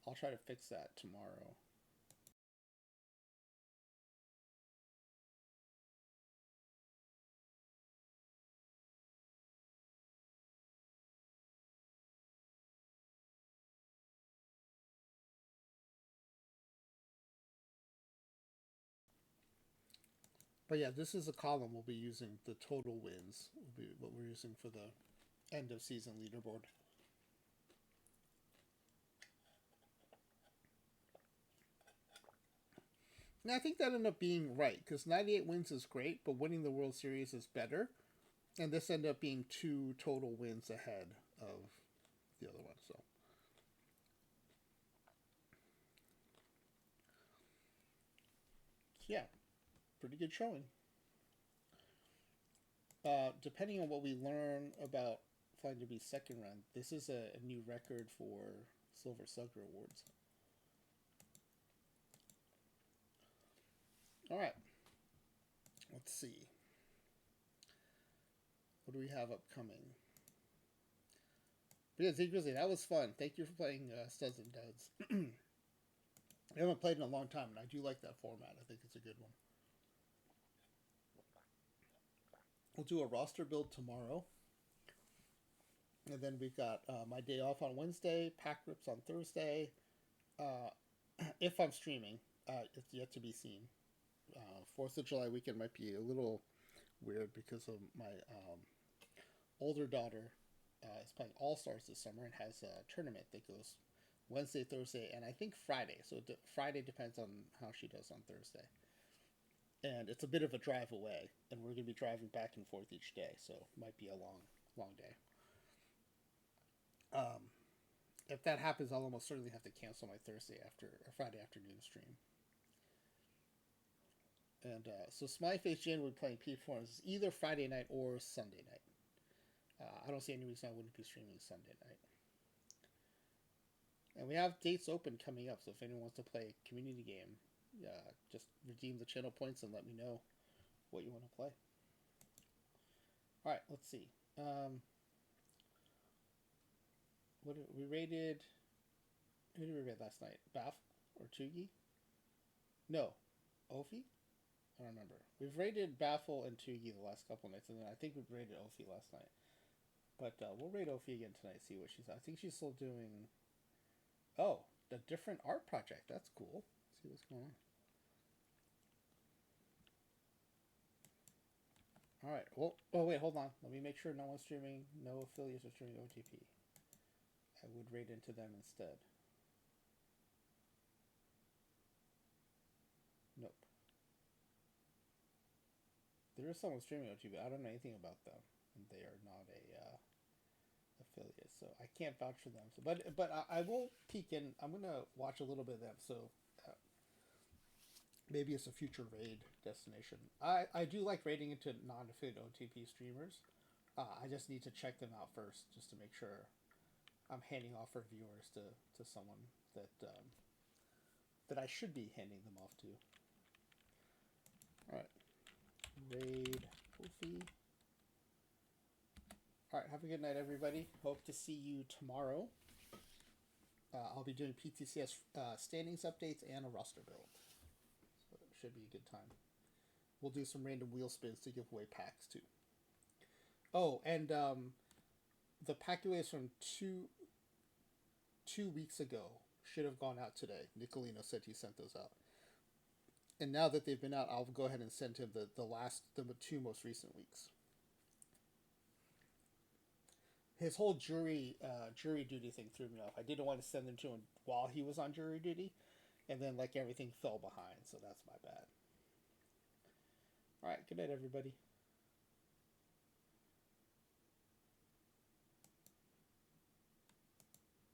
I'll try to fix that tomorrow. But yeah, this is a column we'll be using. The total wins will be what we're using for the end of season leaderboard. And I think that ended up being right because 98 wins is great, but winning the World Series is better. And this ended up being 2 total wins ahead of the other one. So yeah, pretty good showing. Depending on what we learn about Flying to be second run, this is a new record for Silver Slugger Awards. All right, let's see. What do we have upcoming? But yeah, zGrizzly, that was fun. Thank you for playing Studs and Duds. I haven't played in a long time, and I do like that format. I think it's a good one. We'll do a roster build tomorrow. And then we've got my day off on Wednesday, pack rips on Thursday. Uh, if I'm streaming, it's yet to be seen. 4th of July weekend might be a little weird because of my older daughter is playing All Stars this summer and has a tournament that goes Wednesday, Thursday, and I think Friday. So Friday depends on how she does on Thursday. And it's a bit of a drive away, and we're going to be driving back and forth each day, so it might be a long day. If that happens, I'll almost certainly have to cancel my Thursday after or Friday afternoon stream. And so Smiley Jen will be playing P4s either Friday night or Sunday night. I don't see any reason I wouldn't be streaming Sunday night. And we have dates open coming up, so if anyone wants to play a community game, just redeem the channel points and let me know what you want to play. All right, let's see. What did we rated? Who did we rate last night? Baff or Chugi? No, Ofi. I don't remember. We've rated Baffle and Tugi the last couple nights, and then I think we rated Ophi last night. But we'll rate Ophi again tonight, see what she's. I think she's still doing. Oh, a different art project. That's cool. Let's see what's going on. All right. Well, oh wait, hold on. Let me make sure no one's streaming. No affiliates are streaming OTP. I would rate into them instead. Nope. There is someone streaming OTP. I don't know anything about them, and they are not a affiliate, so I can't vouch for them. So, but I will peek in. I'm gonna watch a little bit of them. So maybe it's a future raid destination. I do like raiding into non-affiliate OTP streamers. I just need to check them out first, just to make sure I'm handing off our viewers to someone that that I should be handing them off to. All right, raid Kofi. All right, have a good night, everybody. Hope to see you tomorrow. I'll be doing PTCS standings updates and a roster build. So it should be a good time. We'll do some random wheel spins to give away packs, too. Oh, and the pack giveaways from two weeks ago should have gone out today. Nicolino said he sent those out. And now that they've been out, I'll go ahead and send him the two most recent weeks. His whole jury duty thing threw me off. I didn't want to send them to him while he was on jury duty, and then like everything fell behind, so that's my bad. All right, good night, everybody.